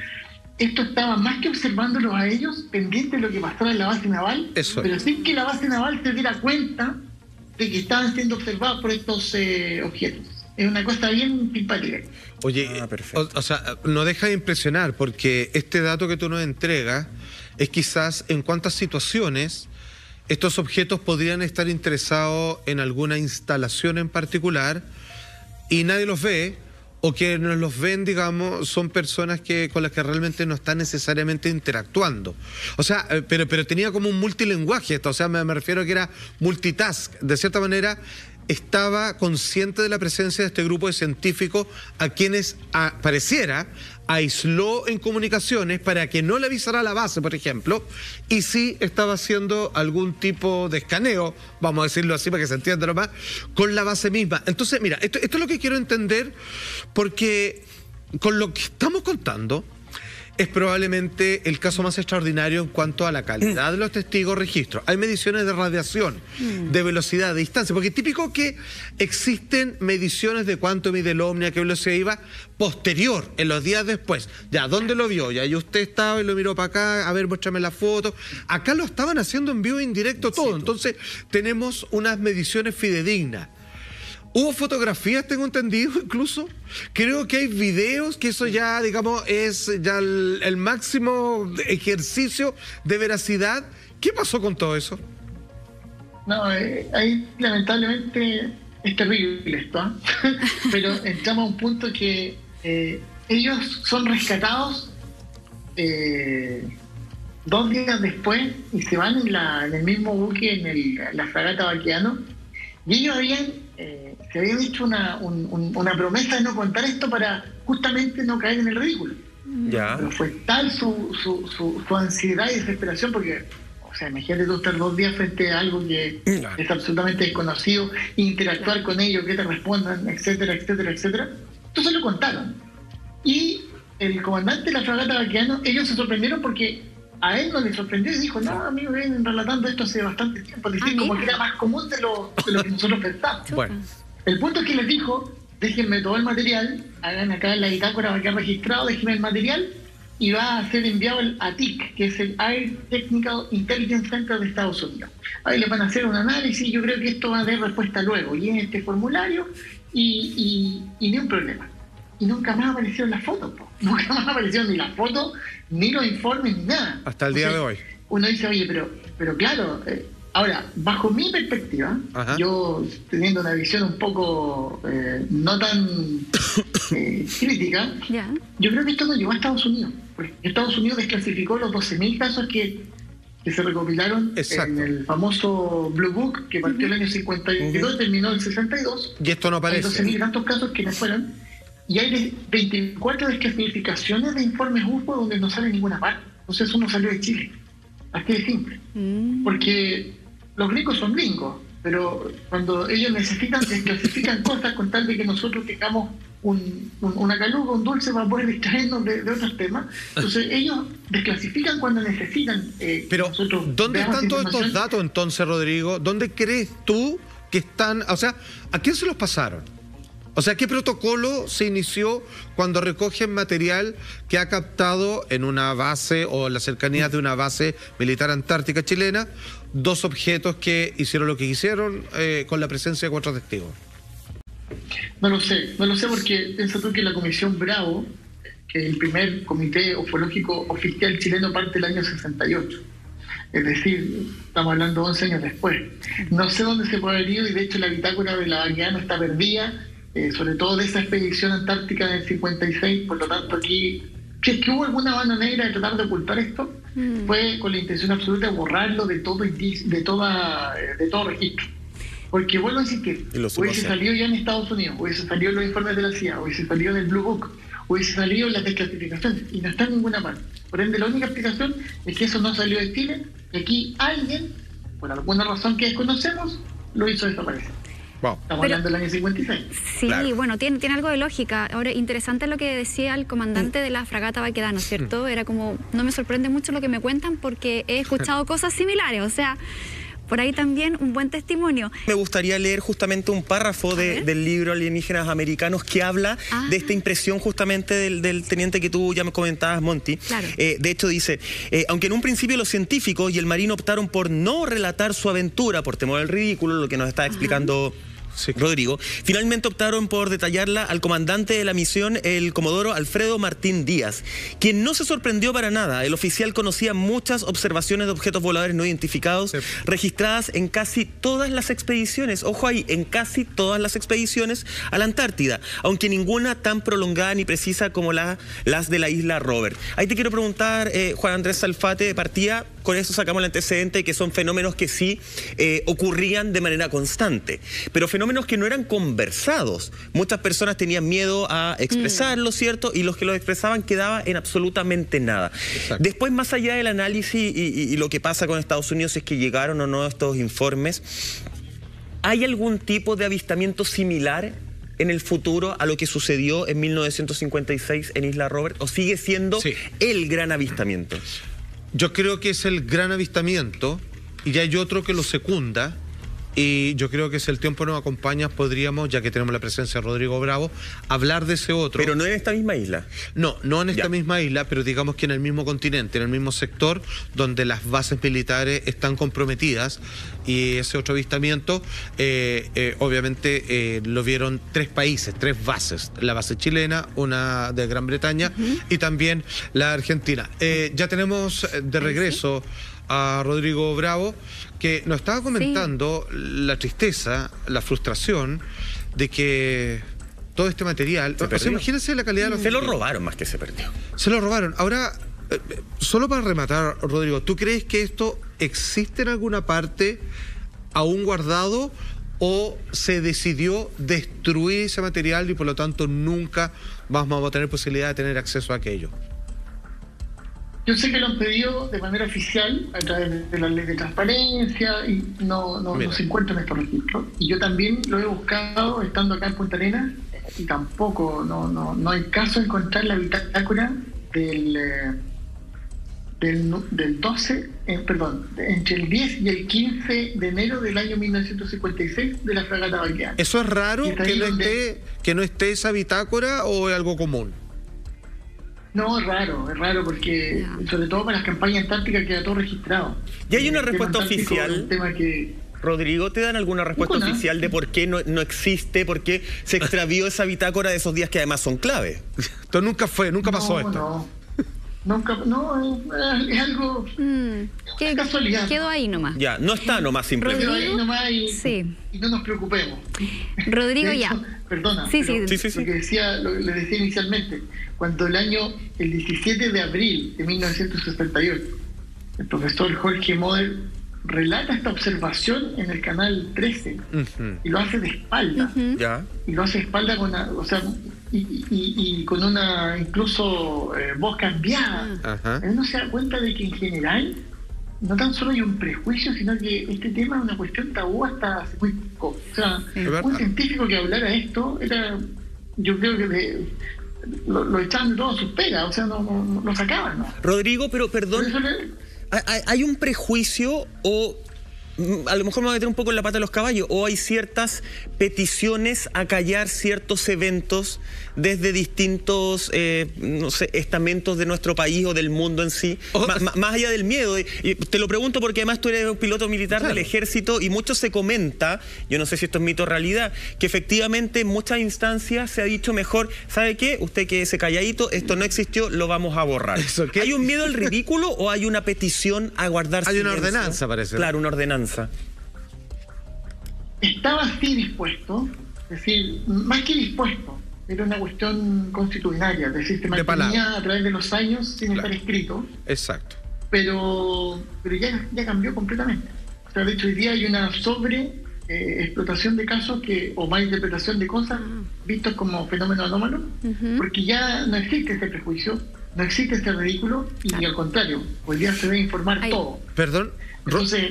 esto estaba más que observándolos a ellos, pendientes de lo que pasaba en la base naval, pero sin que la base naval se diera cuenta de que estaban siendo observados por estos objetos. Es una cosa bien simpática. Oye, o sea, no deja de impresionar, porque este dato que tú nos entregas es quizás en cuántas situaciones estos objetos podrían estar interesados en alguna instalación en particular y nadie los ve, o que nos los ven, digamos, son personas con las que realmente no están necesariamente interactuando. O sea, pero tenía como un multilenguaje esto, o sea, me refiero a que era multitask. De cierta manera, estaba consciente de la presencia de este grupo de científicos a quienes pareciera aisló en comunicaciones para que no le avisara a la base, por ejemplo, y sí estaba haciendo algún tipo de escaneo, vamos a decirlo así para que se entienda nomás, con la base misma. Entonces, mira, esto es lo que quiero entender, porque con lo que estamos contando es probablemente el caso más extraordinario en cuanto a la calidad de los testigos registros. Hay mediciones de radiación, de velocidad, de distancia, porque es típico que existen mediciones de cuánto mide el ovni, a qué velocidad iba, posterior, en los días después. Ya, ¿dónde lo vio? Ya, y usted estaba y lo miró para acá, a ver, muéstrame la foto. Acá lo estaban haciendo en vivo e indirecto todo, entonces tenemos unas mediciones fidedignas. Hubo fotografías, tengo entendido, incluso. Creo que hay videos, que eso ya, digamos, es ya el máximo ejercicio de veracidad. ¿Qué pasó con todo eso? No, ahí lamentablemente es terrible esto, ¿eh? Pero entramos a un punto que ellos son rescatados 2 días después y se van en el mismo buque, en la fragata Baquedano, y ellos se habían hecho una promesa de no contar esto para justamente no caer en el ridículo. Ya. Pero fue tal su ansiedad y desesperación, porque, o sea, imagínate tú estar 2 días frente a algo que es absolutamente desconocido, interactuar con ellos, que te respondan, etcétera, etcétera, etcétera. Entonces lo contaron. Y el comandante de la fragata Baquedano, ellos se sorprendieron porque a él no le sorprendió y dijo, no, amigo, vienen relatando esto hace bastante tiempo. Es decir, como que era más común de lo que nosotros pensábamos. Bueno. El punto es que les dijo, déjenme todo el material, hagan acá en la bitácora, va a quedar registrado, déjenme el material, y va a ser enviado al ATIC, que es el Air Technical Intelligence Center de Estados Unidos. Ahí les van a hacer un análisis, yo creo que esto va a dar respuesta luego, y en este formulario, y ni un problema. Y nunca más aparecieron las fotos, nunca más aparecieron ni las fotos, ni los informes, ni nada. Hasta el día de hoy. Uno dice, oye, pero claro, ahora, bajo mi perspectiva, yo teniendo una visión un poco no tan crítica, yo creo que esto no llegó a Estados Unidos. Porque Estados Unidos desclasificó los 12.000 casos que se recopilaron en el famoso Blue Book, que partió el año 52 y terminó en el 62. Y esto no aparece. Hay 12.000 tantos casos que no fueron. Y hay 24 desclasificaciones de informes UFO donde no sale ninguna parte. Entonces eso no salió de Chile. Así de simple. Porque los gringos son gringos, pero cuando ellos desclasifican cosas con tal de que nosotros tengamos una caluga, un dulce para poder distraernos de otros temas. Entonces ellos desclasifican cuando necesitan. Pero, ¿dónde están todos estos datos entonces, Rodrigo? ¿Dónde crees tú que están? O sea, ¿a quién se los pasaron? O sea, ¿qué protocolo se inició cuando recogen material que ha captado en una base o en las cercanías de una base militar antártica chilena 2 objetos que hicieron lo que quisieron con la presencia de 4 testigos? No lo sé porque piensa tú que la Comisión Bravo, que es el primer comité ufológico oficial chileno, parte del año 68. Es decir, estamos hablando 11 años después. No sé dónde se puede haber ido y de hecho la bitácora de la Baquedano está perdida. Sobre todo de esa expedición antártica del 56, por lo tanto aquí, si es que hubo alguna mano negra de tratar de ocultar esto, fue con la intención absoluta de borrarlo de todo registro. Porque vuelvo a insistir, hubiese salido ya en Estados Unidos, hubiese salido en los informes de la CIA, hubiese salido en el Blue Book, hubiese salido en las desclasificaciones, y no está en ninguna parte. Por ende, la única explicación es que eso no salió de Chile, y aquí alguien, por alguna razón que desconocemos, lo hizo desaparecer. Wow. Estamos hablando del año 56. Sí, claro. Bueno, tiene algo de lógica. Ahora, interesante lo que decía el comandante de la fragata Baquedano, ¿cierto? Era como, no me sorprende mucho lo que me cuentan porque he escuchado cosas similares, o sea, por ahí también un buen testimonio. Me gustaría leer justamente un párrafo del libro Alienígenas Americanos que habla de esta impresión justamente del teniente que tú ya me comentabas, Monty. Claro. De hecho dice, aunque en un principio los científicos y el marino optaron por no relatar su aventura por temor al ridículo, lo que nos está explicando Rodrigo, finalmente optaron por detallarla al comandante de la misión, el comodoro Alfredo Martín Díaz, quien no se sorprendió para nada. El oficial conocía muchas observaciones de objetos voladores no identificados registradas en casi todas las expediciones, ojo ahí, en casi todas las expediciones a la Antártida, aunque ninguna tan prolongada ni precisa como las de la isla Robert. Ahí te quiero preguntar, Juan Andrés Salfate, de partida, con eso sacamos el antecedente de que son fenómenos que sí ocurrían de manera constante, pero fenómenos que no eran conversados. Muchas personas tenían miedo a expresarlo, ¿cierto? Y los que lo expresaban quedaba en absolutamente nada. Exacto. Después, más allá del análisis y lo que pasa con Estados Unidos, es que llegaron o no estos informes, ¿hay algún tipo de avistamiento similar en el futuro a lo que sucedió en 1956 en Isla Robert? ¿O sigue siendo el gran avistamiento? Yo creo que es el gran avistamiento y ya hay otro que lo secunda. Y yo creo que si el tiempo nos acompaña, podríamos, ya que tenemos la presencia de Rodrigo Bravo, hablar de ese otro. Pero no en esta misma isla. No en esta misma isla, pero digamos que en el mismo continente, en el mismo sector, donde las bases militares están comprometidas. Y ese otro avistamiento, obviamente, lo vieron 3 países, 3 bases. La base chilena, una de Gran Bretaña y también la argentina. Ya tenemos de regreso a Rodrigo Bravo, que nos estaba comentando la tristeza, la frustración de que todo este material... O sea, imagínense la calidad de los... Se lo robaron más que se perdió. Se lo robaron. Ahora, solo para rematar, Rodrigo, ¿tú crees que esto existe en alguna parte aún guardado o se decidió destruir ese material y por lo tanto nunca vamos a tener posibilidad de tener acceso a aquello? Yo sé que lo han pedido de manera oficial a través de la ley de transparencia y no se encuentra en estos registros. Y yo también lo he buscado estando acá en Punta Arenas y tampoco, no hay caso de encontrar la bitácora del 12, entre el 10 y el 15 de enero del año 1956 de la fragata Baqueano. ¿Eso es raro que no esté esa bitácora o es algo común? No, es raro porque, sobre todo para las campañas antárticas, queda todo registrado. ¿Y hay una respuesta oficial? Rodrigo, ¿te dan alguna respuesta oficial de por qué no existe, por qué se extravió esa bitácora de esos días que además son clave? Esto nunca pasó esto. Es algo... ¿Qué casualidad. Quedó ahí nomás. Ya, no está nomás simplemente. Quedó ahí nomás y no nos preocupemos. Rodrigo, de hecho, ya. Perdona, Sí. Lo que le decía inicialmente, cuando el 17 de abril de 1968, el profesor Jorge Moder relata esta observación en el canal 13 y lo hace de espalda. Y lo hace de espalda con con una incluso voz cambiada. Él no se da cuenta de que en general no tan solo hay un prejuicio, sino que este tema es una cuestión tabú hasta hace muy poco. O sea, un científico que hablara esto era, yo creo que lo echaban de todas sus pegas, o sea, no lo sacaban, ¿no? Rodrigo, pero perdón, ¿hay un prejuicio o a lo mejor me voy a meter un poco en la pata de los caballos, o hay ciertas peticiones a callar ciertos eventos desde distintos, estamentos de nuestro país o del mundo en sí, más allá del miedo? Y te lo pregunto porque además tú eres un piloto militar del ejército y mucho se comenta, yo no sé si esto es mito o realidad, que efectivamente en muchas instancias se ha dicho mejor, ¿sabe qué? Usted quédese calladito, esto no existió, lo vamos a borrar. ¿Hay un miedo al ridículo o hay una petición a guardar silencio? Hay una ordenanza, parece. Claro, una ordenanza. Estaba así dispuesto, es decir, más que dispuesto, era una cuestión constitucionaria, es decir, se mantenía a través de los años sin estar escrito. Exacto. Pero ya cambió completamente. O sea, de hecho, hoy día hay una explotación de casos o más interpretación de cosas vistos como fenómenos anómalos, porque ya no existe ese prejuicio, no existe ese ridículo, y al contrario, hoy día se debe informar todo. Perdón. Entonces...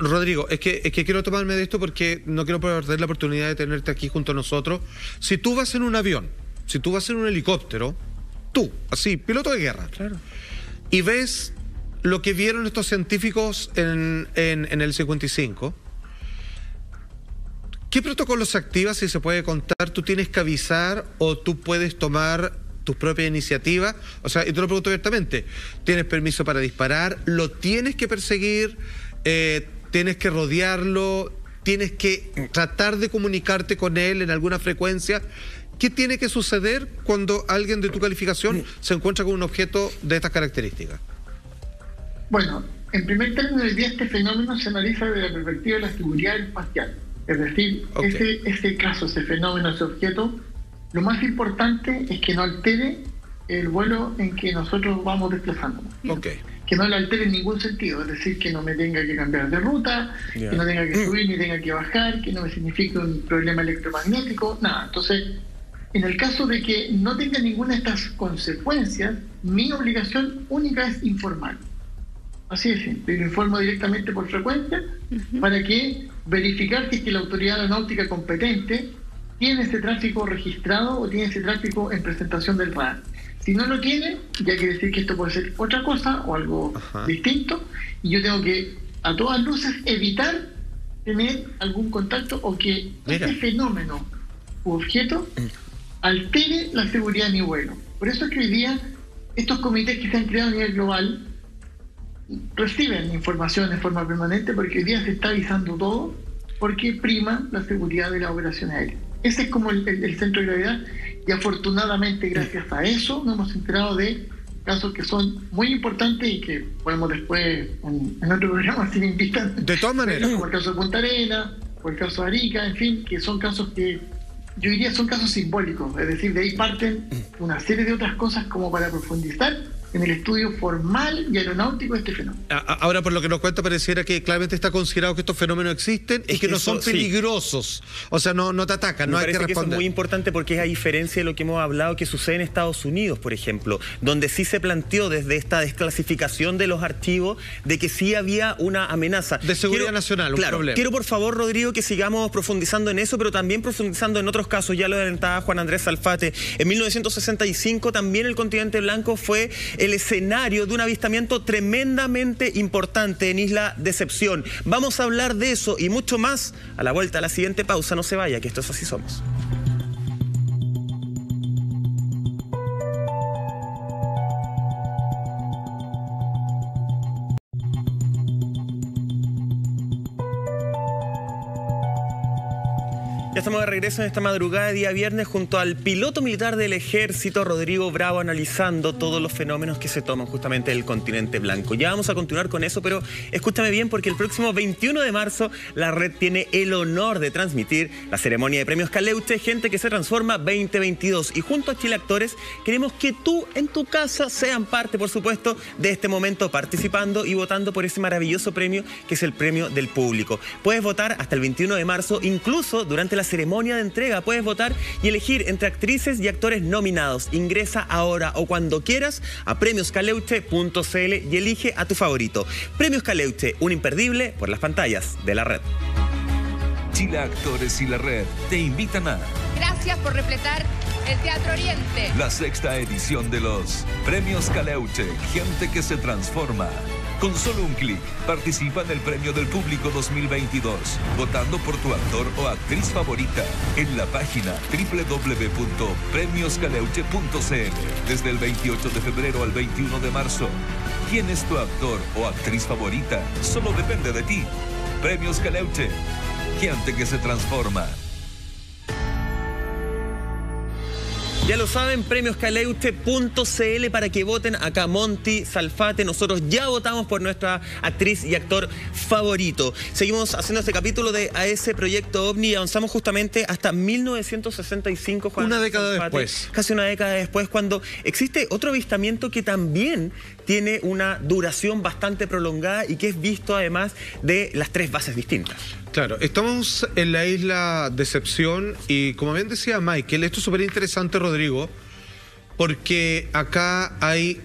Rodrigo, es que quiero tomarme de esto porque no quiero perder la oportunidad de tenerte aquí junto a nosotros. Si tú vas en un avión, si tú vas en un helicóptero, tú, así, piloto de guerra, y ves lo que vieron estos científicos en el 55, ¿qué protocolo se activa, si se puede contar? ¿Tú tienes que avisar o tú puedes tomar tu propia iniciativa? O sea, y te lo pregunto abiertamente, ¿tienes permiso para disparar? ¿Lo tienes que perseguir? ¿Tienes que rodearlo? ¿Tienes que tratar de comunicarte con él en alguna frecuencia? ¿Qué tiene que suceder cuando alguien de tu calificación se encuentra con un objeto de estas características? Bueno, en primer término, hoy día este fenómeno se analiza desde la perspectiva de la seguridad espacial. Es decir, ese caso, ese fenómeno, ese objeto, lo más importante es que no altere el vuelo en que nosotros vamos desplazándonos. Que que no la altere en ningún sentido, es decir, que no me tenga que cambiar de ruta, que no tenga que subir ni tenga que bajar, que no me signifique un problema electromagnético, nada. Entonces, en el caso de que no tenga ninguna de estas consecuencias, mi obligación única es informar. Así de simple, lo informo directamente por frecuencia para que verificar que la autoridad aeronáutica competente tiene ese tráfico registrado o tiene ese tráfico en presentación del radar. Si no lo tiene, ya quiere decir que esto puede ser otra cosa o algo distinto, y yo tengo que, a todas luces, evitar tener algún contacto o que este fenómeno u objeto altere la seguridad de mi vuelo. Por eso es que hoy día estos comités que se han creado a nivel global reciben información de forma permanente, porque hoy día se está avisando todo, porque prima la seguridad de la operación aérea. Ese es como el centro de gravedad, y afortunadamente gracias a eso nos hemos enterado de casos que son muy importantes y que podemos después en otro programa, si me invitan, de todas maneras, como el caso de Punta Arenas o el caso de Arica, en fin, que son casos que yo diría son casos simbólicos, es decir, de ahí parten una serie de otras cosas como para profundizar en el estudio formal y aeronáutico de este fenómeno. Ahora, por lo que nos cuenta, pareciera que claramente está considerado que estos fenómenos existen y que no son peligrosos. O sea, no te atacan, no hay que responder. Que eso es muy importante, porque es a diferencia de lo que hemos hablado que sucede en Estados Unidos, por ejemplo, donde sí se planteó desde esta desclasificación de los archivos de que sí había una amenaza. De seguridad nacional, un problema. Quiero, por favor, Rodrigo, que sigamos profundizando en eso, pero también profundizando en otros casos. Ya lo adelantaba Juan Andrés Salfate. En 1965 también el continente blanco fue el escenario de un avistamiento tremendamente importante en Isla Decepción. Vamos a hablar de eso y mucho más a la vuelta a la siguiente pausa. No se vaya, que esto es Así Somos. Ya estamos de regreso en esta madrugada de día viernes junto al piloto militar del Ejército, Rodrigo Bravo, analizando todos los fenómenos que se toman justamente del continente blanco. Ya vamos a continuar con eso, pero escúchame bien, porque el próximo 21 de marzo la red tiene el honor de transmitir la ceremonia de premios Caleuche, Gente que se Transforma 2022. Y junto a Chile Actores queremos que tú en tu casa sean parte, por supuesto, de este momento, participando y votando por ese maravilloso premio que es el premio del público. Puedes votar hasta el 21 de marzo, incluso durante la ceremonia de entrega puedes votar y elegir entre actrices y actores nominados. Ingresa ahora o cuando quieras a premioscaleuche.cl y elige a tu favorito. Premios Caleuche, un imperdible por las pantallas de la red. Chile Actores y la red te invitan a... Gracias por repletar el Teatro Oriente. La 6ª edición de los Premios Caleuche, Gente que se Transforma. Con solo un clic, participa en el Premio del Público 2022, votando por tu actor o actriz favorita en la página www.premioscaleuche.cl desde el 28 de febrero al 21 de marzo. ¿Quién es tu actor o actriz favorita? Solo depende de ti. Premios Caleuche, Gente que se Transforma. Ya lo saben, premioscaleuche.cl para que voten. Acá Monty, Salfate, nosotros ya votamos por nuestra actriz y actor favorito. Seguimos haciendo este capítulo de A ese Proyecto OVNI y avanzamos justamente hasta 1965. Juan una década Salfate, después. Casi una década después, cuando existe otro avistamiento que también tiene una duración bastante prolongada y que es visto además de las 3 bases distintas. Claro, estamos en la Isla Decepción y como bien decía Michael, esto es súper interesante, Rodrigo, porque acá hay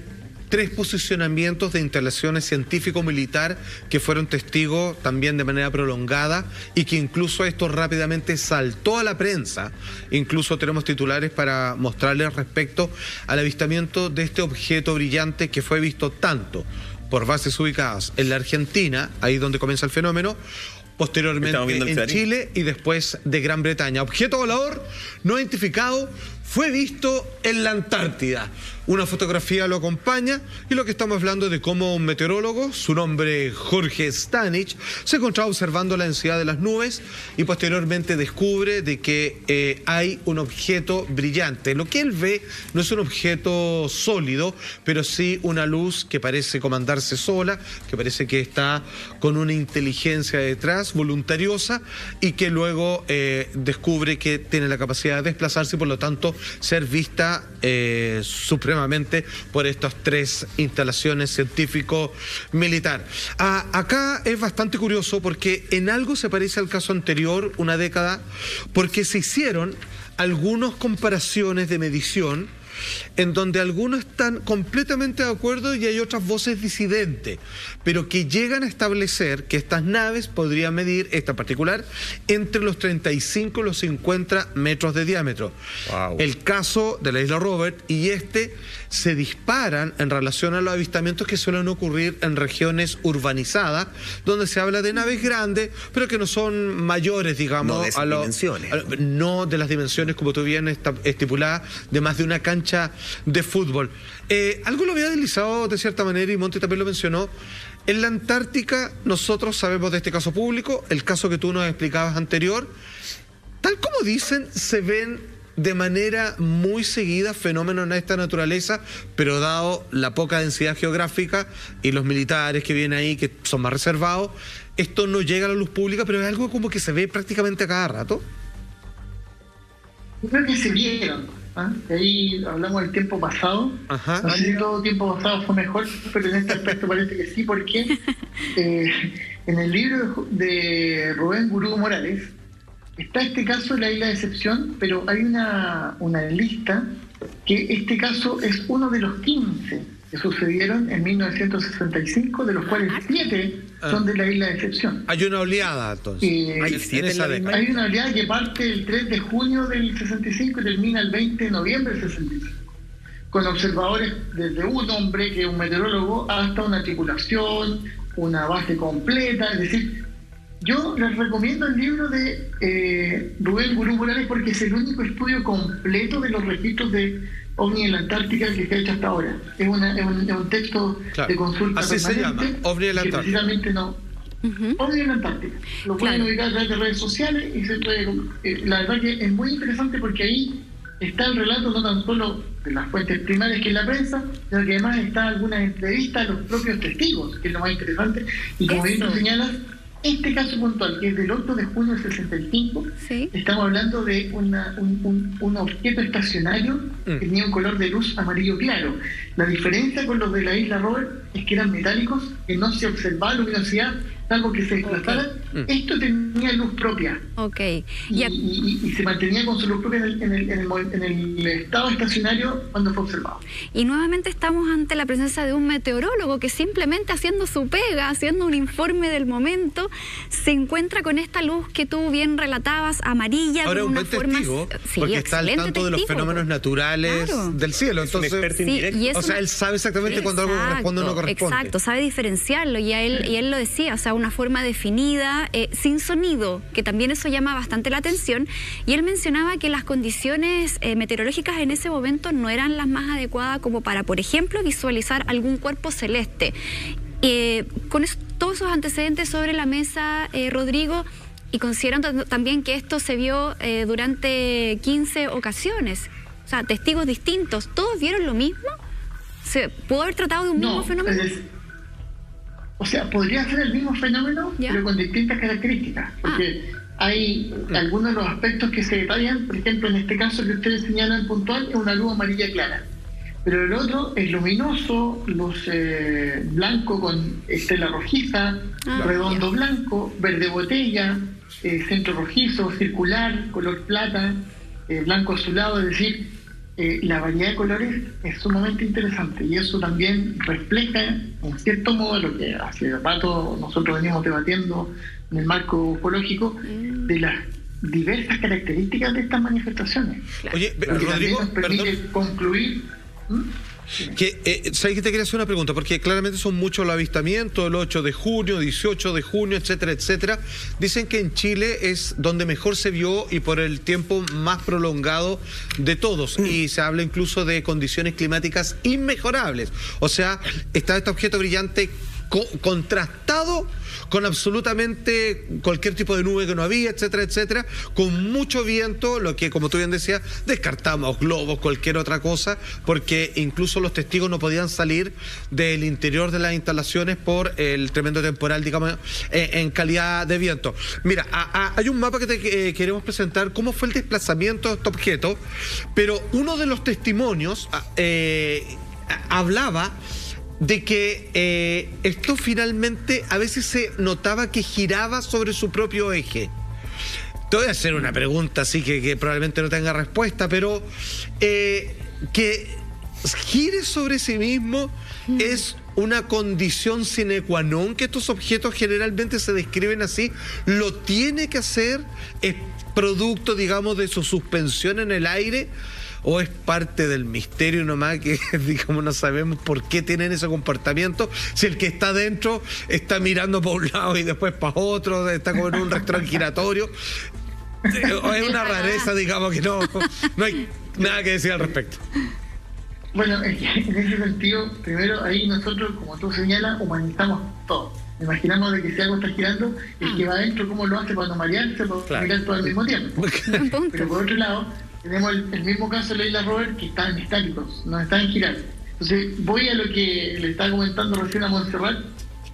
3 posicionamientos de instalaciones científico-militar que fueron testigos también de manera prolongada y que incluso esto rápidamente saltó a la prensa. Incluso tenemos titulares para mostrarles respecto al avistamiento de este objeto brillante que fue visto tanto por bases ubicadas en la Argentina, ahí donde comienza el fenómeno, posteriormente en Chile y después de Gran Bretaña. Objeto volador no identificado fue visto en la Antártida. Una fotografía lo acompaña y lo que estamos hablando es de cómo un meteorólogo, su nombre Jorge Stanich, se encontraba observando la densidad de las nubes y posteriormente descubre de que hay un objeto brillante. Lo que él ve no es un objeto sólido, pero sí una luz que parece comandarse sola, que parece que está con una inteligencia detrás, voluntariosa, y que luego descubre que tiene la capacidad de desplazarse y por lo tanto ser vista supremamente por estas 3 instalaciones científico-militar. Acá es bastante curioso porque en algo se parece al caso anterior, una década, porque se hicieron algunas comparaciones de medición en donde algunos están completamente de acuerdo y hay otras voces disidentes, pero que llegan a establecer que estas naves podrían medir, esta en particular, entre los 35 y los 50 metros de diámetro. Wow. El caso de la isla Robert y se disparan en relación a los avistamientos que suelen ocurrir en regiones urbanizadas, donde se habla de naves grandes, pero que no son mayores, digamos, no de esas dimensiones. No de las dimensiones, como tú bien estipulada, de más de una cancha de fútbol. Algo lo había deslizado de cierta manera y Monty también lo mencionó. En la Antártica nosotros sabemos de este caso público, el caso que tú nos explicabas anterior. Tal como dicen, se ven de manera muy seguida fenómenos de esta naturaleza, pero dado la poca densidad geográfica y los militares que vienen ahí, que son más reservados, esto no llega a la luz pública, pero es algo como que se ve prácticamente a cada rato. Yo creo que se vieron. Ahí hablamos del tiempo pasado. Ajá. No sé si todo tiempo pasado fue mejor, pero en este aspecto parece que sí, porque en el libro de Rubén Gurú Morales está este caso de la isla de Decepción, pero hay una lista que este caso es uno de los 15 que sucedieron en 1965, de los cuales 7 son de la isla de Decepción. Hay una oleada, entonces. Hay una oleada que parte el 3 de junio del 65 y termina el 20 de noviembre del 65. Con observadores desde un hombre, que es un meteorólogo, hasta una tripulación, una base completa. Es decir, yo les recomiendo el libro de Rubén Gurú Morales porque es el único estudio completo de los registros de OVNI en la Antártica que se ha hecho hasta ahora. Es un texto de consulta así permanente. se llama, OVNI en la Antártica. Precisamente no. OVNI en la Antártica. Lo pueden ubicar a través de redes sociales y se puede. La verdad que es muy interesante porque ahí está el relato no tan solo de las fuentes primarias que es la prensa, sino que además está algunas entrevistas a los propios testigos, que es lo más interesante. Y como bien tú señalas, este caso puntual, que es del 8 de junio del 65, ¿sí? Estamos hablando de un objeto estacionario que tenía un color de luz amarillo claro. La diferencia con los de la isla Robert es que eran metálicos, que no se observaba luminosidad, salvo que se desplazara. Esto tenía luz propia. Y se mantenía con su luz propia en el estado estacionario cuando fue observado. Y nuevamente estamos ante la presencia de un meteorólogo que simplemente haciendo su pega, haciendo un informe del momento, se encuentra con esta luz que tú bien relatabas, amarilla. Ahora con un una buen forma, testigo, porque está al tanto de los fenómenos naturales del cielo. Entonces, o sea, él sabe exactamente cuando algo corresponde o no corresponde. Exacto, sabe diferenciarlo y él lo decía, o sea, una forma definida, sin sonido, que también eso llama bastante la atención, y él mencionaba que las condiciones meteorológicas en ese momento no eran las más adecuadas como para, por ejemplo, visualizar algún cuerpo celeste. Con todos esos antecedentes sobre la mesa, Rodrigo, y considerando también que esto se vio durante 15 ocasiones, o sea, testigos distintos, ¿todos vieron lo mismo? ¿Se pudo haber tratado de un mismo fenómeno? O sea, podría ser el mismo fenómeno, pero con distintas características, porque hay algunos de los aspectos que se detallan. Por ejemplo, en este caso que ustedes señalan puntual, es una luz amarilla clara, pero el otro es luminoso, luz blanco con estela rojiza, redondo blanco, verde botella, centro rojizo, circular, color plata, blanco azulado. Es decir, la variedad de colores es sumamente interesante, y eso también refleja en cierto modo lo que hace rato nosotros venimos debatiendo en el marco ufológico, de las diversas características de estas manifestaciones. Oye, pero Rodrigo, nos permite concluir. ¿Sabes que te quería hacer una pregunta? Porque claramente son muchos los avistamientos, el 8 de junio, 18 de junio, etcétera, etcétera. Dicen que en Chile es donde mejor se vio y por el tiempo más prolongado de todos. Y se habla incluso de condiciones climáticas inmejorables. O sea, está este objeto brillante contrastado con absolutamente cualquier tipo de nube que no había, etcétera, etcétera, con mucho viento, lo que, como tú bien decías, descartamos globos, cualquier otra cosa, porque incluso los testigos no podían salir del interior de las instalaciones por el tremendo temporal, digamos, en calidad de viento. Mira, hay un mapa que te queremos presentar, cómo fue el desplazamiento de este objeto, pero uno de los testimonios hablaba de que esto finalmente a veces se notaba que giraba sobre su propio eje. Te voy a hacer una pregunta así que probablemente no tenga respuesta, pero que gire sobre sí mismo es una condición sine qua non, que estos objetos generalmente se describen así. Lo tiene que hacer, es producto, digamos, de su suspensión en el aire, o es parte del misterio nomás, que digamos no sabemos por qué tienen ese comportamiento, si el que está dentro está mirando para un lado y después para otro, está como en un restaurante giratorio. Es una rareza, digamos, que no hay nada que decir al respecto. Bueno, en ese sentido, primero ahí nosotros, como tú señalas, humanizamos todo. Imaginamos de que si algo está girando, el que va adentro, ¿cómo lo hace para no marearse, para mirar todo al mismo tiempo? Pero por otro lado, tenemos el mismo caso de la isla Robert, que están estáticos, no están en girar. Entonces, voy a lo que le estaba comentando recién a Montserrat,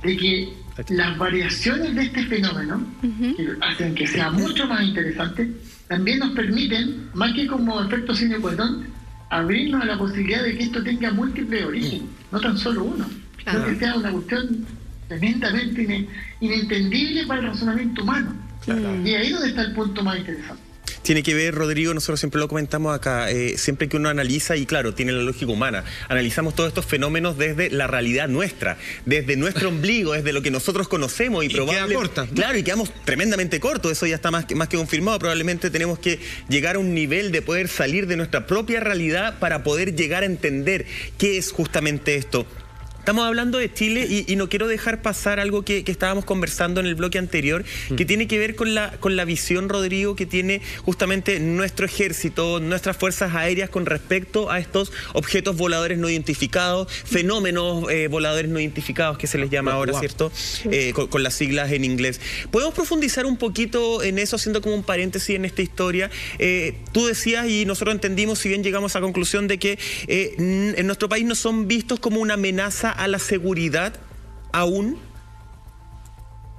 de que las variaciones de este fenómeno, que hacen que sea mucho más interesante, también nos permiten, más que como efecto sine qua non, abrirnos a la posibilidad de que esto tenga múltiples orígenes, no tan solo uno. Claro. Sino que sea una cuestión tremendamente inentendible para el razonamiento humano. Claro. Y ahí es donde está el punto más interesante. Tiene que ver, Rodrigo, nosotros siempre lo comentamos acá, siempre que uno analiza, y claro, tiene la lógica humana, analizamos todos estos fenómenos desde la realidad nuestra, desde nuestro ombligo, desde lo que nosotros conocemos, y probablemente... corta. Claro, y quedamos tremendamente cortos, eso ya está más que confirmado. Probablemente tenemos que llegar a un nivel de poder salir de nuestra propia realidad para poder llegar a entender qué es justamente esto. Estamos hablando de Chile y no quiero dejar pasar algo que estábamos conversando en el bloque anterior, que tiene que ver con la visión, Rodrigo, que tiene justamente nuestro ejército, nuestras fuerzas aéreas con respecto a estos objetos voladores no identificados, fenómenos voladores no identificados, que se les llama ahora, ¿cierto? Con las siglas en inglés. ¿Podemos profundizar un poquito en eso, haciendo como un paréntesis en esta historia? Tú decías, y nosotros entendimos, si bien llegamos a la conclusión de que en nuestro país no son vistos como una amenaza a la seguridad aún.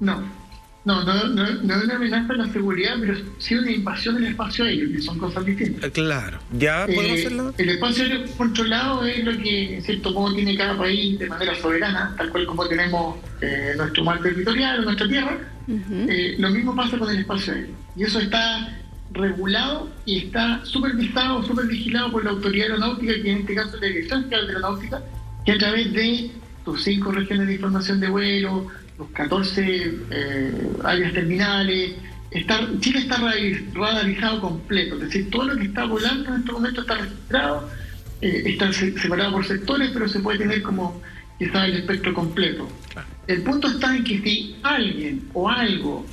No es una amenaza a la seguridad, pero sí una invasión del espacio aéreo, que son cosas distintas. Claro. ¿Ya podemos hacerlo? El espacio aéreo controlado es lo que, en cierto modo, tiene cada país de manera soberana, tal cual como tenemos nuestro mar territorial o nuestra tierra. Lo mismo pasa con el espacio aéreo. Y eso está regulado y está supervisado, supervigilado por la autoridad aeronáutica, que en este caso es la Dirección General de Aeronáutica, que a través de tus 5 regiones de información de vuelo, los 14 áreas terminales, Chile está radarizado completo, es decir, todo lo que está volando en este momento está registrado, está separado por sectores, pero se puede tener como quizás el espectro completo. Claro. El punto está en que si alguien o algo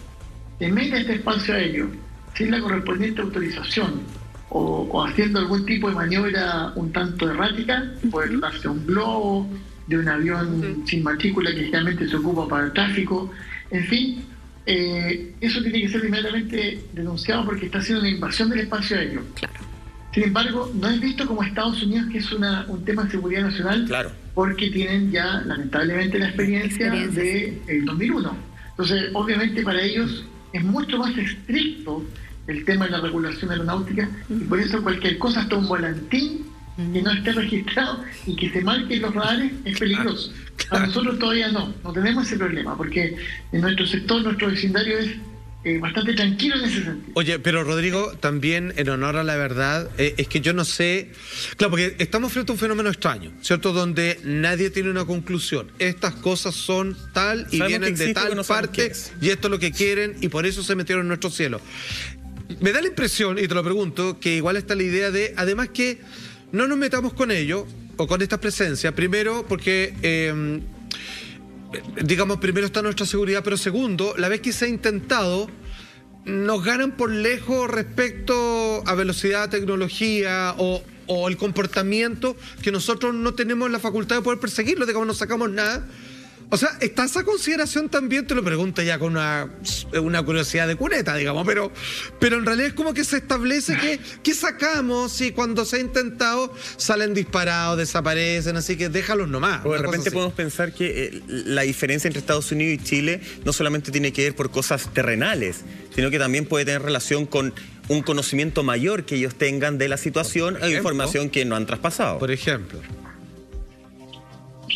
se mete a este espacio aéreo sin la correspondiente autorización, o haciendo algún tipo de maniobra un tanto errática, puede tratarse de un globo, de un avión sin matrícula que generalmente se ocupa para el tráfico, en fin, eso tiene que ser inmediatamente denunciado porque está haciendo una invasión del espacio aéreo. Claro. Sin embargo, no es visto como Estados Unidos, que es un tema de seguridad nacional, claro, porque tienen ya lamentablemente la experiencia del 2001. Entonces, obviamente para ellos es mucho más estricto el tema de la regulación aeronáutica, y por eso cualquier cosa, hasta un volantín que no esté registrado y que se marque en los radares, es peligroso. A nosotros todavía no tenemos ese problema, porque en nuestro sector, nuestro vecindario es bastante tranquilo en ese sentido. Oye, pero Rodrigo, también en honor a la verdad, es que yo no sé, claro, porque estamos frente a un fenómeno extraño, ¿cierto? Donde nadie tiene una conclusión. Estas cosas son tal y vienen de tal parte, y esto es lo que quieren, y por eso se metieron en nuestro cielo. Me da la impresión, y te lo pregunto, que igual está la idea de, además, que no nos metamos con ello, o con esta presencia, primero porque, digamos, primero está nuestra seguridad, pero segundo, la vez que se ha intentado, nos ganan por lejos respecto a velocidad, tecnología o el comportamiento, que nosotros no tenemos la facultad de poder perseguirlo, digamos, no sacamos nada. O sea, está esa consideración también, te lo pregunto ya con una curiosidad de cuneta, digamos, pero en realidad es como que se establece que sacamos si cuando se ha intentado salen disparados, desaparecen, así que déjalos nomás. O de repente podemos pensar que la diferencia entre Estados Unidos y Chile no solamente tiene que ver por cosas terrenales, sino que también puede tener relación con un conocimiento mayor que ellos tengan de la situación e información que no han traspasado. Por ejemplo.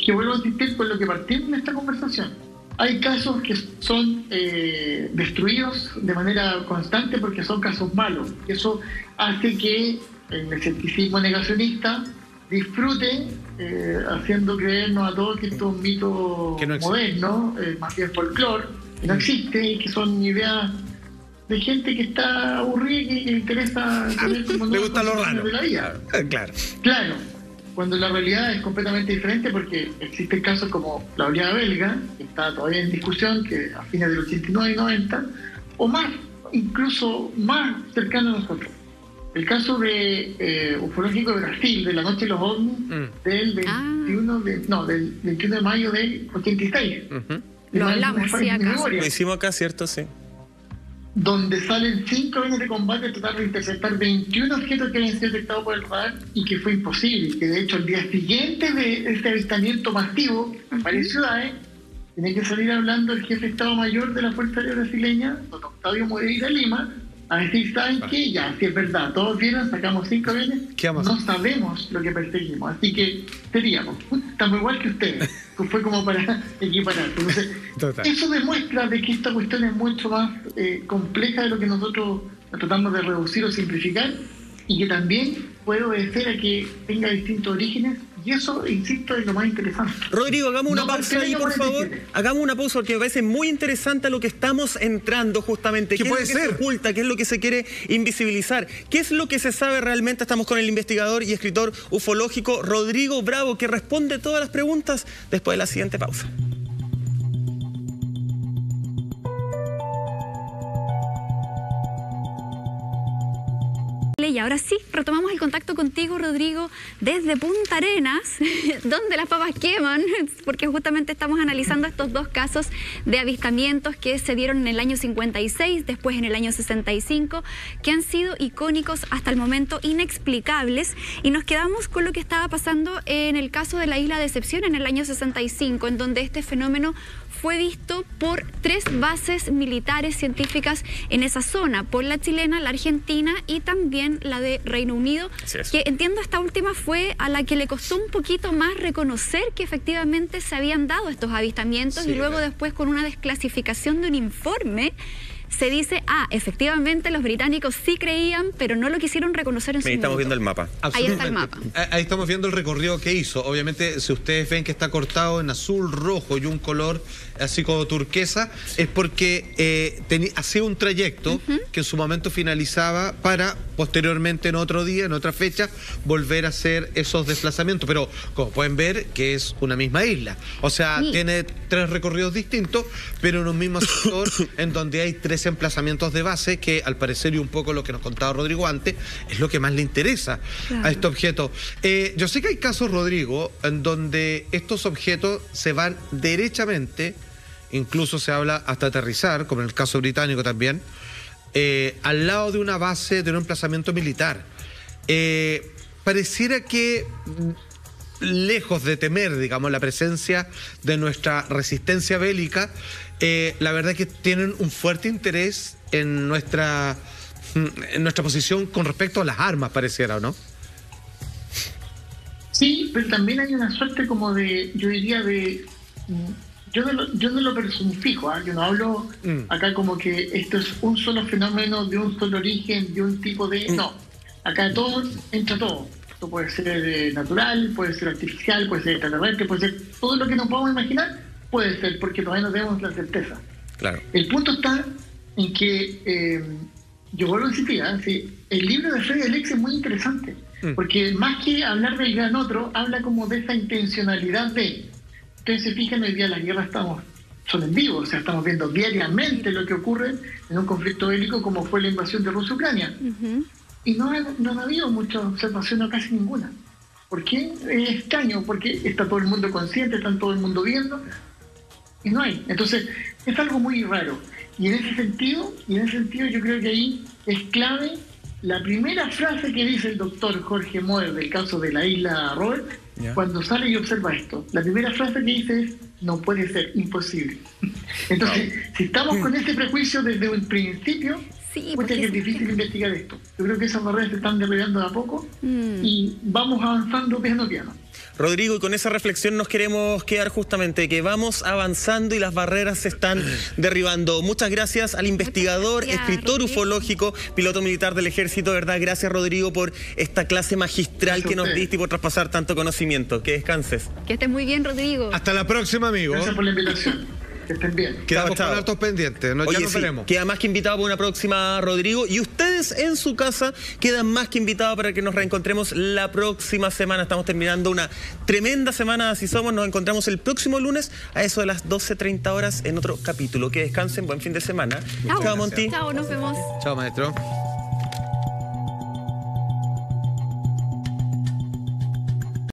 Que vuelvo a insistir con lo que partimos en esta conversación. Hay casos que son destruidos de manera constante porque son casos malos. Y eso hace que el escepticismo negacionista disfrute haciendo creernos a todos que esto es un mito moderno, más bien folclore, que no existe y que son ideas de gente que está aburrida y que le interesa saber cómo le gusta lo raro de la vida. Claro. Cuando la realidad es completamente diferente porque existen casos como la oleada belga, que está todavía en discusión, que a fines del 89 y 90, o más, incluso más cercano a nosotros. El caso de ufológico de Brasil, de la noche de los ovnis, del 21 de mayo del 86. Lo hablamos, sí, acá. Lo hicimos acá, ¿cierto? Sí. Donde salen 5 aviones de combate a tratar de interceptar 21 objetos que habían sido detectados por el radar y que fue imposible. Y que de hecho el día siguiente de este avistamiento masivo en varias ciudades, tiene que salir hablando el jefe de Estado Mayor de la Fuerza Aérea Brasileña, don Octavio Moreira Lima, a decir, ¿saben qué? Ya, si es verdad, todos vieron, sacamos 5 aviones, no sabemos lo que perseguimos, así que seríamos, estamos igual que ustedes, que fue como para equiparar. Entonces, eso demuestra de que esta cuestión es mucho más compleja de lo que nosotros tratamos de reducir o simplificar, y que también puede obedecer a que tenga distintos orígenes, y eso, insisto, es lo más interesante. Rodrigo, hagamos una pausa ahí, por favor. Hagamos una pausa porque me parece muy interesante a lo que estamos entrando justamente. ¿Qué puede es lo que se oculta? ¿Qué es lo que se quiere invisibilizar? ¿Qué es lo que se sabe realmente? Estamos con el investigador y escritor ufológico Rodrigo Bravo, que responde todas las preguntas después de la siguiente pausa. Y ahora sí, retomamos el contacto contigo, Rodrigo, desde Punta Arenas, donde las papas queman, porque justamente estamos analizando estos dos casos de avistamientos que se dieron en el año 56, después en el año 65, que han sido icónicos hasta el momento, inexplicables, y nos quedamos con lo que estaba pasando en el caso de la Isla Decepción en el año 65, en donde este fenómeno fue visto por 3 bases militares científicas en esa zona, por la chilena, la argentina y también la de Reino Unido, que entiendo esta última fue a la que le costó un poquito más reconocer que efectivamente se habían dado estos avistamientos, y luego después con una desclasificación de un informe se dice, efectivamente los británicos sí creían, pero no lo quisieron reconocer en su momento. Estamos viendo el mapa. Ahí está el mapa. Ahí estamos viendo el recorrido que hizo. Obviamente, si ustedes ven que está cortado en azul, rojo y un color así como turquesa, es porque hacía un trayecto que en su momento finalizaba para posteriormente en otro día, en otra fecha, volver a hacer esos desplazamientos. Pero como pueden ver, que es una misma isla. O sea, tiene 3 recorridos distintos, pero en un mismo sector en donde hay 3 emplazamientos de base, que al parecer, y un poco lo que nos contaba Rodrigo antes, es lo que más le interesa a este objeto. Yo sé que hay casos, Rodrigo, en donde estos objetos se van derechamente, incluso se habla hasta aterrizar, como en el caso británico también, al lado de una base, de un emplazamiento militar. Pareciera que, lejos de temer, digamos, la presencia de nuestra resistencia bélica, la verdad es que tienen un fuerte interés en nuestra posición con respecto a las armas, pareciera, ¿o no? Sí, pero también hay una suerte como de, yo diría, de... Yo no lo personifico, yo no hablo acá como que esto es un solo fenómeno, de un solo origen, de un tipo de... No, acá todo entra todo. Esto puede ser natural, puede ser artificial, puede ser extraterrestre, puede ser todo lo que nos podamos imaginar, puede ser, porque todavía no tenemos la certeza. Claro. El punto está en que, yo vuelvo a insistir, el libro de Freddy Alex es muy interesante, porque más que hablar del gran otro, habla como de esa intencionalidad de... Ustedes se fijan, hoy día las guerras son en vivo, o sea, estamos viendo diariamente lo que ocurre en un conflicto bélico como fue la invasión de Rusia a Ucrania. Y no ha habido mucha observación o casi ninguna. ¿Por qué? Es extraño, porque está todo el mundo consciente, está todo el mundo viendo, y no hay. Entonces, es algo muy raro. Y en ese sentido yo creo que ahí es clave la primera frase que dice el doctor Jorge Moer del caso de la isla Robert, cuando sale y observa esto. La primera frase que dice es: no puede ser, imposible. Entonces, si estamos con ese prejuicio desde un principio, porque es difícil investigar esto. Yo creo que esas barreras se están derribando de a poco y vamos avanzando piano a piano. Rodrigo, y con esa reflexión nos queremos quedar justamente, que vamos avanzando y las barreras se están derribando. Muchas gracias al investigador, escritor ufológico, piloto militar del Ejército, ¿verdad? Gracias, Rodrigo, por esta clase magistral que nos diste y por traspasar tanto conocimiento. Que descanses. Que estés muy bien, Rodrigo. Hasta la próxima, amigo. Gracias por la invitación. Que estén bien. Quedamos con altos pendientes. Ya nos veremos. Queda más que invitado para una próxima, Rodrigo. Y ustedes en su casa quedan más que invitados para que nos reencontremos la próxima semana. Estamos terminando una tremenda semana, así somos. Nos encontramos el próximo lunes a eso de las 12:30 horas en otro capítulo. Que descansen, buen fin de semana. Chao, Monty. Chao, nos vemos. Chao, maestro.